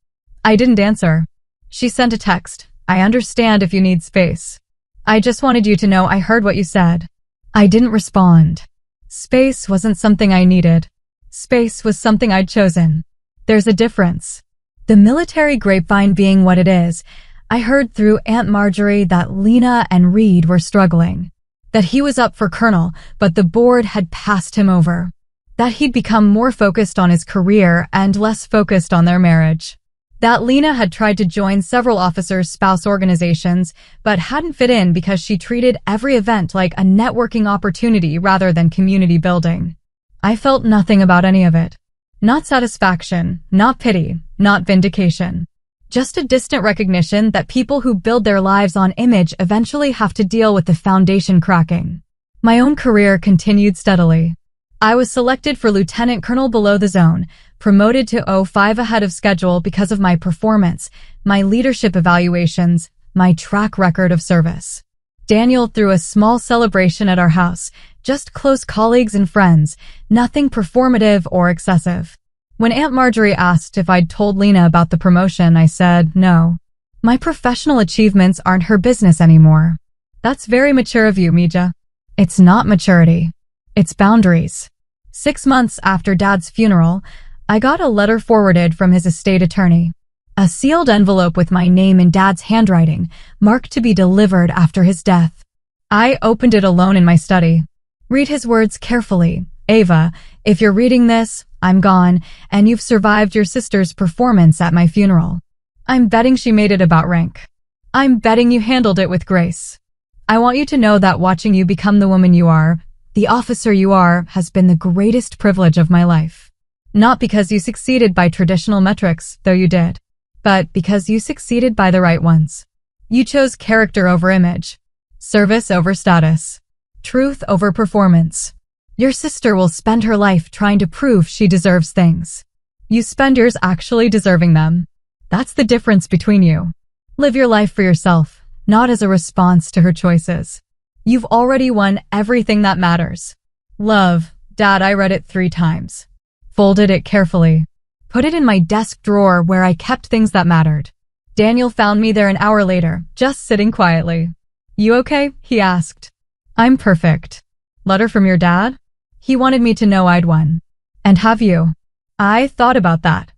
I didn't answer. She sent a text. I understand if you need space. I just wanted you to know I heard what you said. I didn't respond. Space wasn't something I needed. Space was something I'd chosen. There's a difference. The military grapevine being what it is, I heard through Aunt Marjorie that Lena and Reed were struggling. That he was up for colonel, but the board had passed him over. That he'd become more focused on his career and less focused on their marriage. That Lena had tried to join several officers' spouse organizations, but hadn't fit in because she treated every event like a networking opportunity rather than community building. I felt nothing about any of it. Not satisfaction, not pity, not vindication. Just a distant recognition that people who build their lives on image eventually have to deal with the foundation cracking. My own career continued steadily. I was selected for lieutenant colonel below the zone, promoted to O5 ahead of schedule because of my performance, my leadership evaluations, my track record of service. Daniel threw a small celebration at our house, just close colleagues and friends, nothing performative or excessive. When Aunt Marjorie asked if I'd told Lena about the promotion, I said no. My professional achievements aren't her business anymore. That's very mature of you, Mija. It's not maturity. It's boundaries. 6 months after Dad's funeral, I got a letter forwarded from his estate attorney. A sealed envelope with my name in Dad's handwriting, marked to be delivered after his death. I opened it alone in my study. Read his words carefully. Ava, if you're reading this, I'm gone, and you've survived your sister's performance at my funeral. I'm betting she made it about rank. I'm betting you handled it with grace. I want you to know that watching you become the woman you are, the officer you are, has been the greatest privilege of my life. Not because you succeeded by traditional metrics, though you did, but because you succeeded by the right ones. You chose character over image, service over status, truth over performance. Your sister will spend her life trying to prove she deserves things. You spend yours actually deserving them. That's the difference between you. Live your life for yourself, not as a response to her choices. You've already won everything that matters. Love, Dad. I read it 3 times. Folded it carefully. Put it in my desk drawer where I kept things that mattered. Daniel found me there an hour later, just sitting quietly. You okay? He asked. I'm perfect. Letter from your dad? He wanted me to know I'd won. And have you? I thought about that.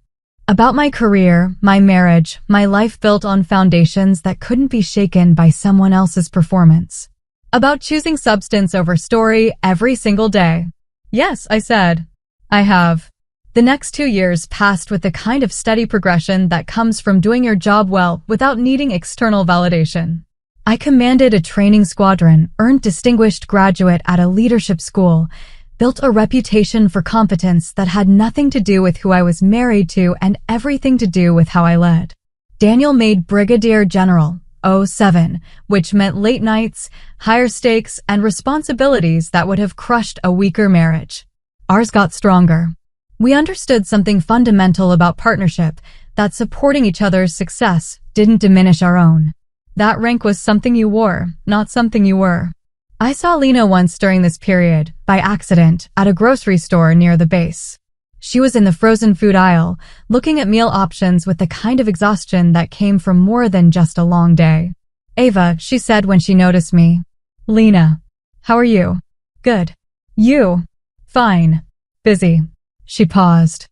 About my career, my marriage, my life built on foundations that couldn't be shaken by someone else's performance. About choosing substance over story every single day. Yes, I said. I have. The next 2 years passed with the kind of steady progression that comes from doing your job well without needing external validation. I commanded a training squadron, earned distinguished graduate at a leadership school, built a reputation for competence that had nothing to do with who I was married to and everything to do with how I led. Daniel made Brigadier General, 07, which meant late nights, higher stakes, and responsibilities that would have crushed a weaker marriage. Ours got stronger. We understood something fundamental about partnership, that supporting each other's success didn't diminish our own. That rank was something you wore, not something you were. I saw Lena once during this period, by accident, at a grocery store near the base. She was in the frozen food aisle, looking at meal options with the kind of exhaustion that came from more than just a long day. "Ava," she said when she noticed me. "Lena. How are you?" "Good. You?" "Fine. Busy." She paused.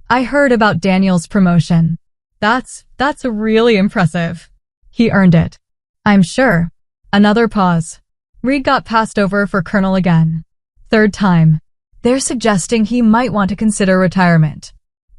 "I heard about Daniel's promotion." That's really impressive." "He earned it." "I'm sure." Another pause. Reed got passed over for colonel again. Third time. "They're suggesting he might want to consider retirement."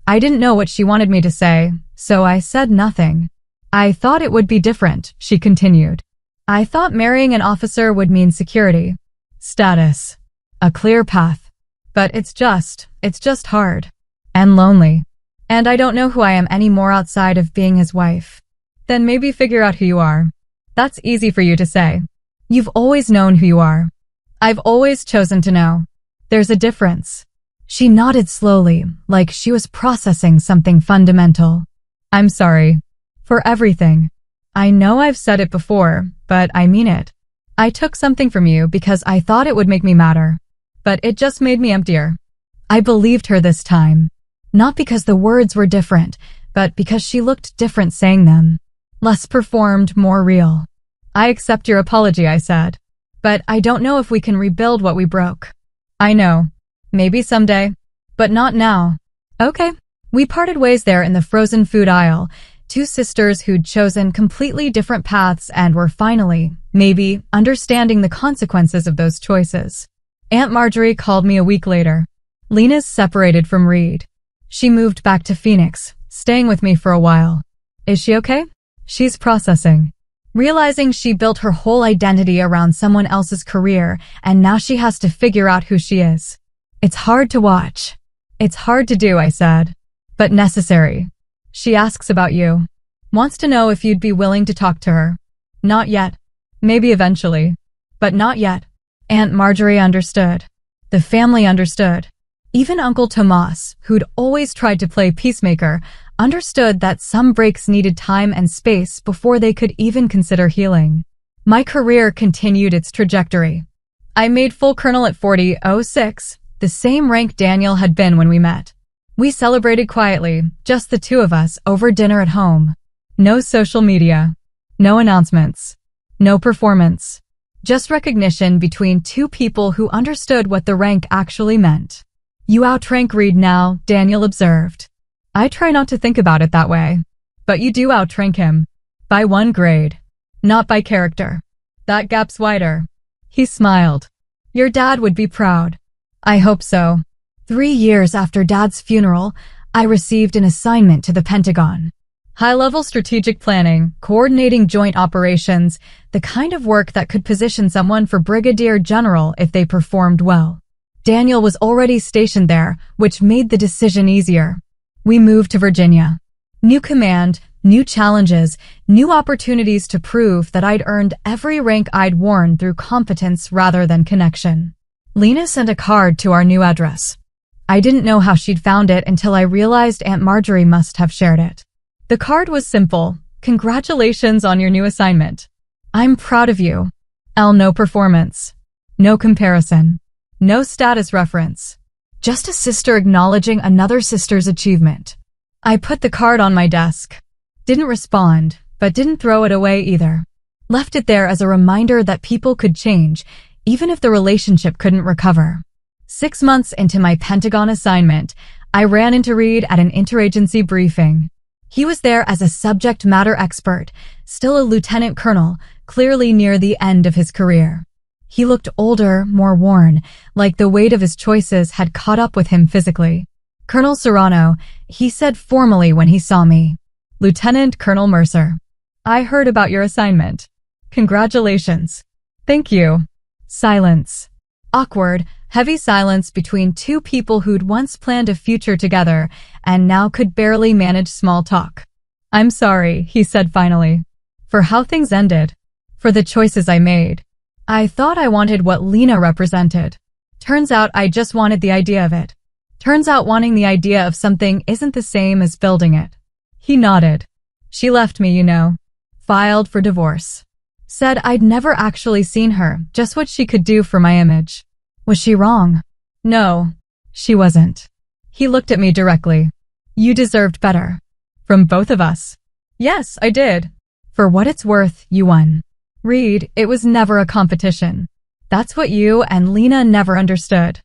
I didn't know what she wanted me to say, so I said nothing. "I thought it would be different," she continued. "I thought marrying an officer would mean security, status, a clear path. But it's just hard. And lonely. And I don't know who I am anymore outside of being his wife." "Then maybe figure out who you are." "That's easy for you to say. You've always known who you are." "I've always chosen to know. There's a difference." She nodded slowly, like she was processing something fundamental. "I'm sorry. For everything. I know I've said it before, but I mean it. I took something from you because I thought it would make me matter. But it just made me emptier." I believed her this time. Not because the words were different, but because she looked different saying them. Less performed, more real. "I accept your apology," I said. "But I don't know if we can rebuild what we broke." "I know. Maybe someday. But not now." "Okay." We parted ways there in the frozen food aisle, two sisters who'd chosen completely different paths and were finally, maybe, understanding the consequences of those choices. Aunt Marjorie called me a week later. "Lena's separated from Reed. She moved back to Phoenix, staying with me for a while." "Is she okay?" "She's processing. Realizing she built her whole identity around someone else's career, and now she has to figure out who she is. It's hard to watch." "It's hard to do," I said. "But necessary." "She asks about you. Wants to know if you'd be willing to talk to her." "Not yet. Maybe eventually. But not yet." Aunt Marjorie understood. The family understood. Even Uncle Tomas, who'd always tried to play peacemaker, understood that some breaks needed time and space before they could even consider healing. My career continued its trajectory. I made full colonel at 40.06, the same rank Daniel had been when we met. We celebrated quietly, just the two of us, over dinner at home. No social media. No announcements. No performance. Just recognition between two people who understood what the rank actually meant. "You outrank Reed now," Daniel observed. "I try not to think about it that way. But you do outrank him. By 1 grade. Not by character. That gap's wider." He smiled. "Your dad would be proud." "I hope so." 3 years after Dad's funeral, I received an assignment to the Pentagon. High-level strategic planning, coordinating joint operations, the kind of work that could position someone for Brigadier General if they performed well. Daniel was already stationed there, which made the decision easier. We moved to Virginia. New command, new challenges, new opportunities to prove that I'd earned every rank I'd worn through competence rather than connection. Lena sent a card to our new address. I didn't know how she'd found it until I realized Aunt Marjorie must have shared it. The card was simple. "Congratulations on your new assignment. I'm proud of you. No performance. No comparison. No status reference. Just a sister acknowledging another sister's achievement." I put the card on my desk. Didn't respond, but didn't throw it away either. Left it there as a reminder that people could change, even if the relationship couldn't recover. 6 months into my Pentagon assignment, I ran into Reed at an interagency briefing. He was there as a subject matter expert, still a lieutenant colonel, clearly near the end of his career. He looked older, more worn, like the weight of his choices had caught up with him physically. "Colonel Serrano," he said formally when he saw me. "Lieutenant Colonel Mercer. I heard about your assignment. Congratulations." "Thank you." Silence. Awkward, heavy silence between two people who'd once planned a future together and now could barely manage small talk. "I'm sorry," he said finally. "For how things ended. For the choices I made. I thought I wanted what Lena represented. Turns out I just wanted the idea of it. Turns out wanting the idea of something isn't the same as building it." He nodded. "She left me, you know. Filed for divorce. Said I'd never actually seen her, just what she could do for my image. Was she wrong?" "No, she wasn't." He looked at me directly. "You deserved better. From both of us." "Yes, I did." "For what it's worth, you won. Reed, it was never a competition. That's what you and Lena never understood.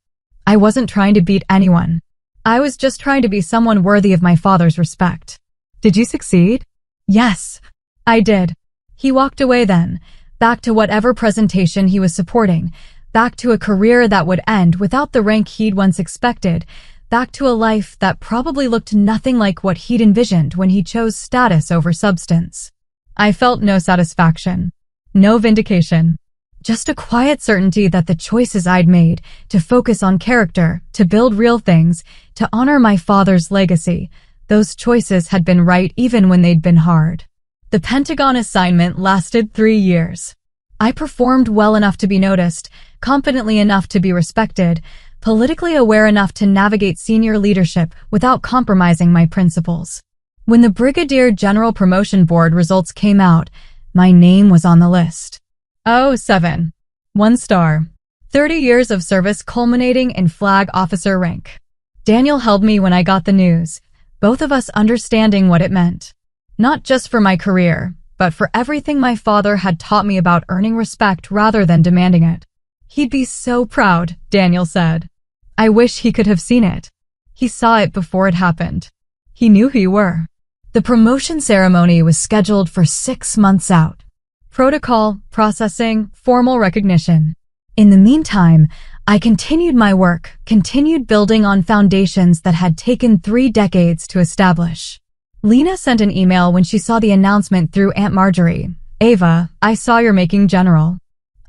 I wasn't trying to beat anyone. I was just trying to be someone worthy of my father's respect." "Did you succeed?" "Yes, I did." He walked away then, back to whatever presentation he was supporting, back to a career that would end without the rank he'd once expected, back to a life that probably looked nothing like what he'd envisioned when he chose status over substance. I felt no satisfaction. No vindication. Just a quiet certainty that the choices I'd made, to focus on character, to build real things, to honor my father's legacy, those choices had been right even when they'd been hard. The Pentagon assignment lasted 3 years. I performed well enough to be noticed, competently enough to be respected, politically aware enough to navigate senior leadership without compromising my principles. When the Brigadier General Promotion Board results came out, my name was on the list. 7. 1 star. 30 years of service culminating in flag officer rank. Daniel held me when I got the news, both of us understanding what it meant. Not just for my career, but for everything my father had taught me about earning respect rather than demanding it. "He'd be so proud," Daniel said. I wish he could have seen it. He saw it before it happened. He knew who you were. The promotion ceremony was scheduled for 6 months out. Protocol, processing, formal recognition. In the meantime, I continued my work, continued building on foundations that had taken 3 decades to establish. Lena sent an email when she saw the announcement through Aunt Marjorie. "Ava, I saw you're making general.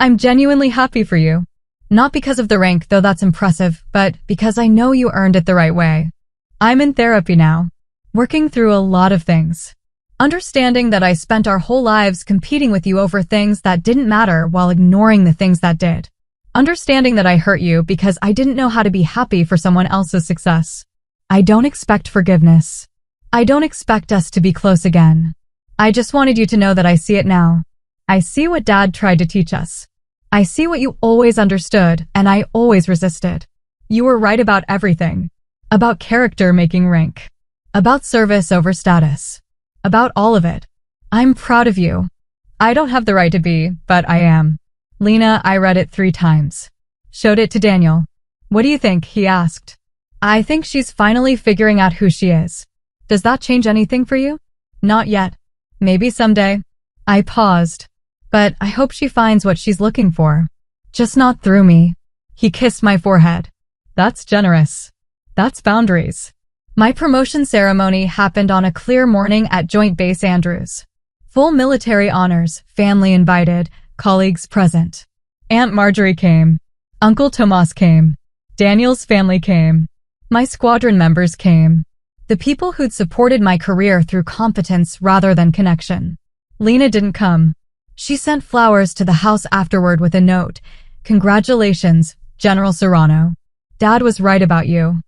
I'm genuinely happy for you. Not because of the rank, though that's impressive, but because I know you earned it the right way. I'm in therapy now, working through a lot of things. Understanding that I spent our whole lives competing with you over things that didn't matter while ignoring the things that did. Understanding that I hurt you because I didn't know how to be happy for someone else's success. I don't expect forgiveness. I don't expect us to be close again. I just wanted you to know that I see it now. I see what Dad tried to teach us. I see what you always understood and I always resisted. You were right about everything. About character making rank. About service over status. About all of it. I'm proud of you. I don't have the right to be, but I am." "Lena, I read it 3 times. Showed it to Daniel. What do you think?" he asked. "I think she's finally figuring out who she is. Does that change anything for you?" "Not yet. Maybe someday." I paused. "But I hope she finds what she's looking for. Just not through me." He kissed my forehead. "That's generous. That's boundaries." My promotion ceremony happened on a clear morning at Joint Base Andrews. Full military honors, family invited, colleagues present. Aunt Marjorie came. Uncle Tomas came. Daniel's family came. My squadron members came. The people who'd supported my career through competence rather than connection. Lena didn't come. She sent flowers to the house afterward with a note. "Congratulations, General Serrano. Dad was right about you."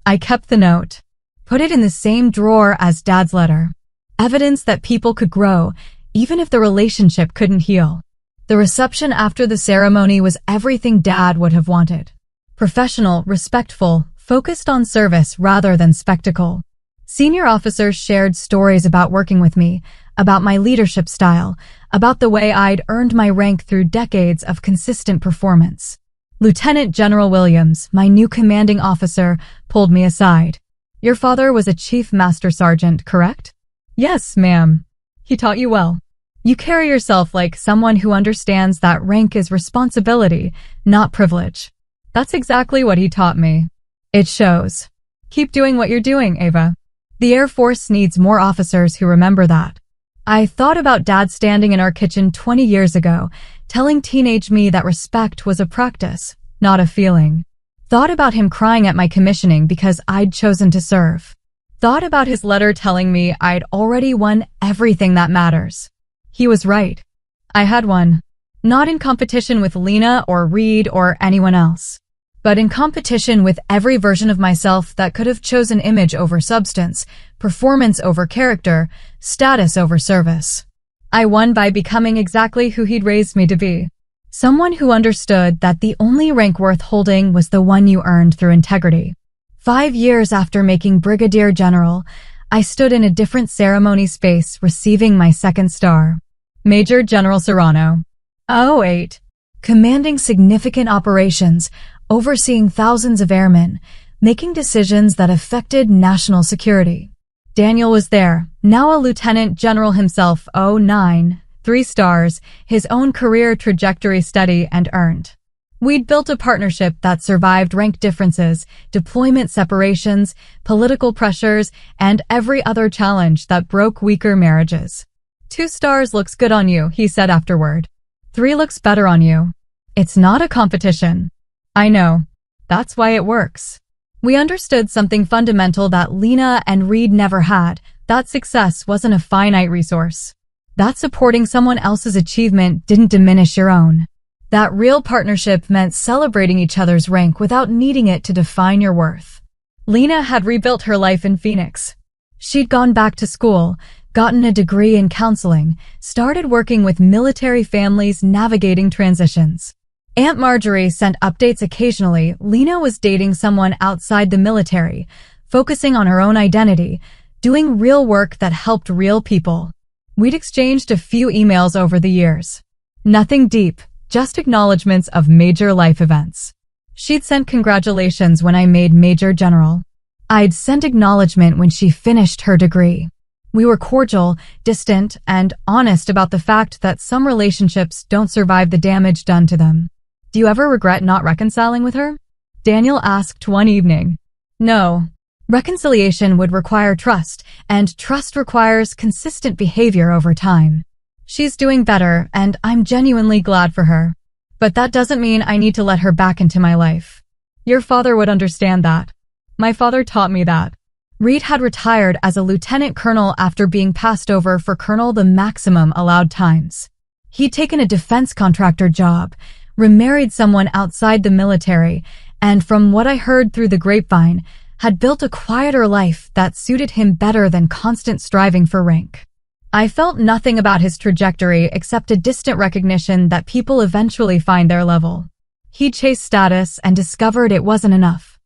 I kept the note. Put it in the same drawer as Dad's letter. Evidence that people could grow, even if the relationship couldn't heal. The reception after the ceremony was everything Dad would have wanted. Professional, respectful, focused on service rather than spectacle. Senior officers shared stories about working with me, about my leadership style, about the way I'd earned my rank through decades of consistent performance. Lieutenant General Williams, my new commanding officer, pulled me aside. "Your father was a chief master sergeant, correct?" "Yes, ma'am. He taught you well." You carry yourself like someone who understands that rank is responsibility, not privilege. That's exactly what he taught me. It shows. Keep doing what you're doing, Ava. The Air Force needs more officers who remember that. I thought about Dad standing in our kitchen 20 years ago, telling teenage me that respect was a practice, not a feeling. Thought about him crying at my commissioning because I'd chosen to serve. Thought about his letter telling me I'd already won everything that matters. He was right. I had won. Not in competition with Lena or Reed or anyone else, but in competition with every version of myself that could have chosen image over substance, performance over character, status over service. I won by becoming exactly who he'd raised me to be. Someone who understood that the only rank worth holding was the one you earned through integrity. 5 years after making Brigadier General, I stood in a different ceremony space receiving my second star. Major General Serrano. 08. Commanding significant operations, overseeing thousands of airmen, making decisions that affected national security. Daniel was there, now a lieutenant general himself. 09. 3 stars, his own career trajectory steady and earned. We'd built a partnership that survived rank differences, deployment separations, political pressures, and every other challenge that broke weaker marriages. 2 stars looks good on you, he said afterward. 3 looks better on you. It's not a competition. I know. That's why it works. We understood something fundamental that Lena and Reed never had, that success wasn't a finite resource. That supporting someone else's achievement didn't diminish your own. That real partnership meant celebrating each other's rank without needing it to define your worth. Lena had rebuilt her life in Phoenix. She'd gone back to school, gotten a degree in counseling, started working with military families navigating transitions. Aunt Marjorie sent updates occasionally. Lena was dating someone outside the military, focusing on her own identity, doing real work that helped real people. We'd exchanged a few emails over the years. Nothing deep, just acknowledgments of major life events. She'd sent congratulations when I made Major General. I'd sent acknowledgement when she finished her degree. We were cordial, distant, and honest about the fact that some relationships don't survive the damage done to them. Do you ever regret not reconciling with her? Daniel asked one evening. No. Reconciliation would require trust, and trust requires consistent behavior over time. She's doing better, and I'm genuinely glad for her. But that doesn't mean I need to let her back into my life. Your father would understand that. My father taught me that. Reed had retired as a lieutenant colonel after being passed over for colonel the maximum allowed times. He'd taken a defense contractor job, remarried someone outside the military, and from what I heard through the grapevine, had built a quieter life that suited him better than constant striving for rank. I felt nothing about his trajectory except a distant recognition that people eventually find their level. He chased status and discovered it wasn't enough.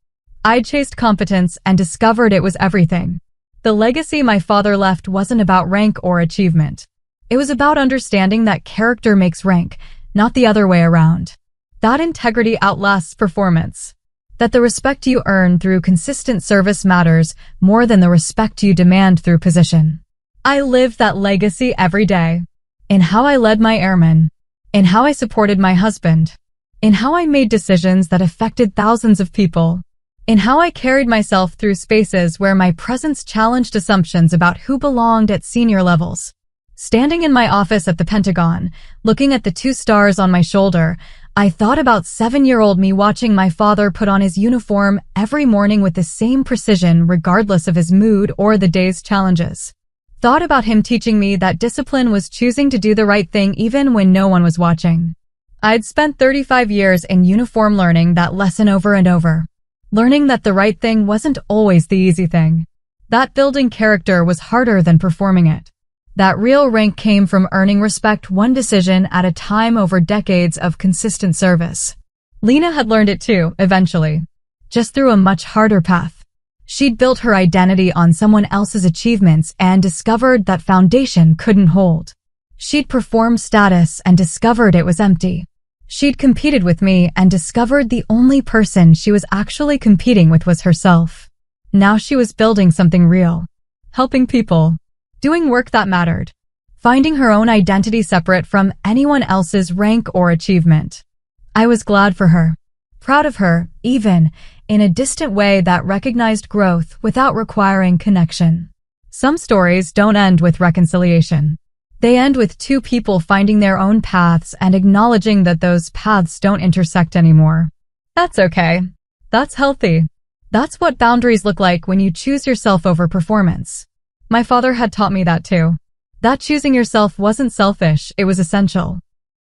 I chased competence and discovered it was everything. The legacy my father left wasn't about rank or achievement. It was about understanding that character makes rank, not the other way around. That integrity outlasts performance. That the respect you earn through consistent service matters more than the respect you demand through position. I lived that legacy every day. In how I led my airmen. In how I supported my husband. In how I made decisions that affected thousands of people. In how I carried myself through spaces where my presence challenged assumptions about who belonged at senior levels. Standing in my office at the Pentagon, looking at the 2 stars on my shoulder, I thought about 7-year-old me watching my father put on his uniform every morning with the same precision regardless of his mood or the day's challenges. Thought about him teaching me that discipline was choosing to do the right thing even when no one was watching. I'd spent 35 years in uniform learning that lesson over and over. Learning that the right thing wasn't always the easy thing. That building character was harder than performing it. That real rank came from earning respect one decision at a time over decades of consistent service. Lena had learned it too, eventually. Just through a much harder path. She'd built her identity on someone else's achievements and discovered that foundation couldn't hold. She'd performed status and discovered it was empty. She'd competed with me and discovered the only person she was actually competing with was herself. Now she was building something real. Helping people. Doing work that mattered. finding her own identity separate from anyone else's rank or achievement. I was glad for her, proud of her, even in a distant way that recognized growth without requiring connection. Some stories don't end with reconciliation. They end with two people finding their own paths and acknowledging that those paths don't intersect anymore. That's okay. That's healthy. That's what boundaries look like when you choose yourself over performance. My father had taught me that too. That choosing yourself wasn't selfish, it was essential.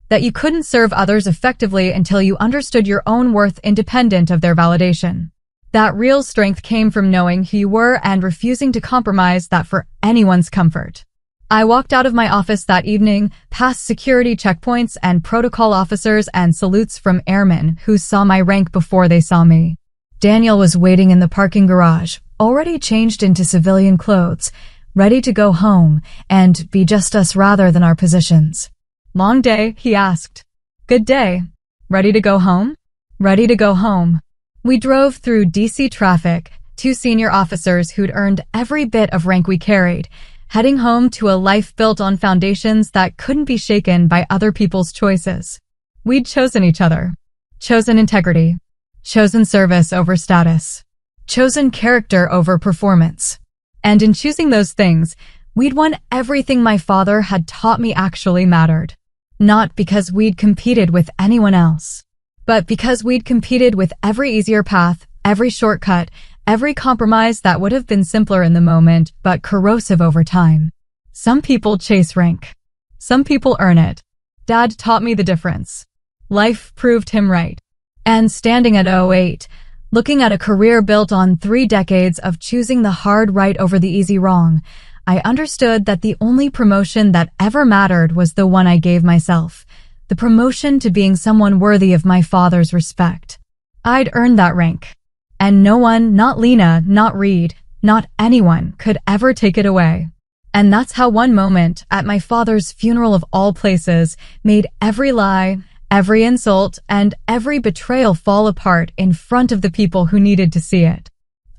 That you couldn't serve others effectively until you understood your own worth independent of their validation. That real strength came from knowing who you were and refusing to compromise that for anyone's comfort. I walked out of my office that evening, past security checkpoints and protocol officers and salutes from airmen who saw my rank before they saw me. Daniel was waiting in the parking garage, already changed into civilian clothes, ready to go home and be just us rather than our positions. Long day, he asked. Good day. Ready to go home? Ready to go home. We drove through DC traffic, two senior officers who'd earned every bit of rank we carried, heading home to a life built on foundations that couldn't be shaken by other people's choices. We'd chosen each other. Chosen integrity. Chosen service over status. Chosen character over performance. And in choosing those things, we'd won everything my father had taught me actually mattered. Not because we'd competed with anyone else, but because we'd competed with every easier path, every shortcut, every compromise that would have been simpler in the moment, but corrosive over time. Some people chase rank. Some people earn it. Dad taught me the difference. Life proved him right. And standing at 08, looking at a career built on 3 decades of choosing the hard right over the easy wrong, I understood that the only promotion that ever mattered was the one I gave myself, the promotion to being someone worthy of my father's respect. I'd earned that rank. And no one, not Lena, not Reed, not anyone, could ever take it away. And that's how one moment, at my father's funeral of all places, made every lie, every insult, and every betrayal fall apart in front of the people who needed to see it.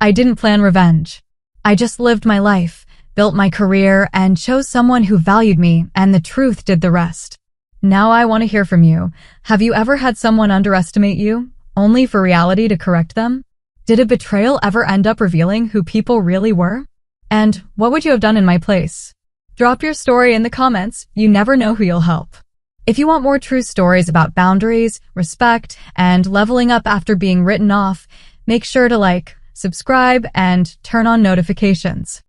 I didn't plan revenge. I just lived my life, built my career, and chose someone who valued me, and the truth did the rest. Now I want to hear from you. Have you ever had someone underestimate you, only for reality to correct them? Did a betrayal ever end up revealing who people really were? And what would you have done in my place? Drop your story in the comments. You never know who you'll help. If you want more true stories about boundaries, respect, and leveling up after being written off, make sure to like, subscribe, and turn on notifications.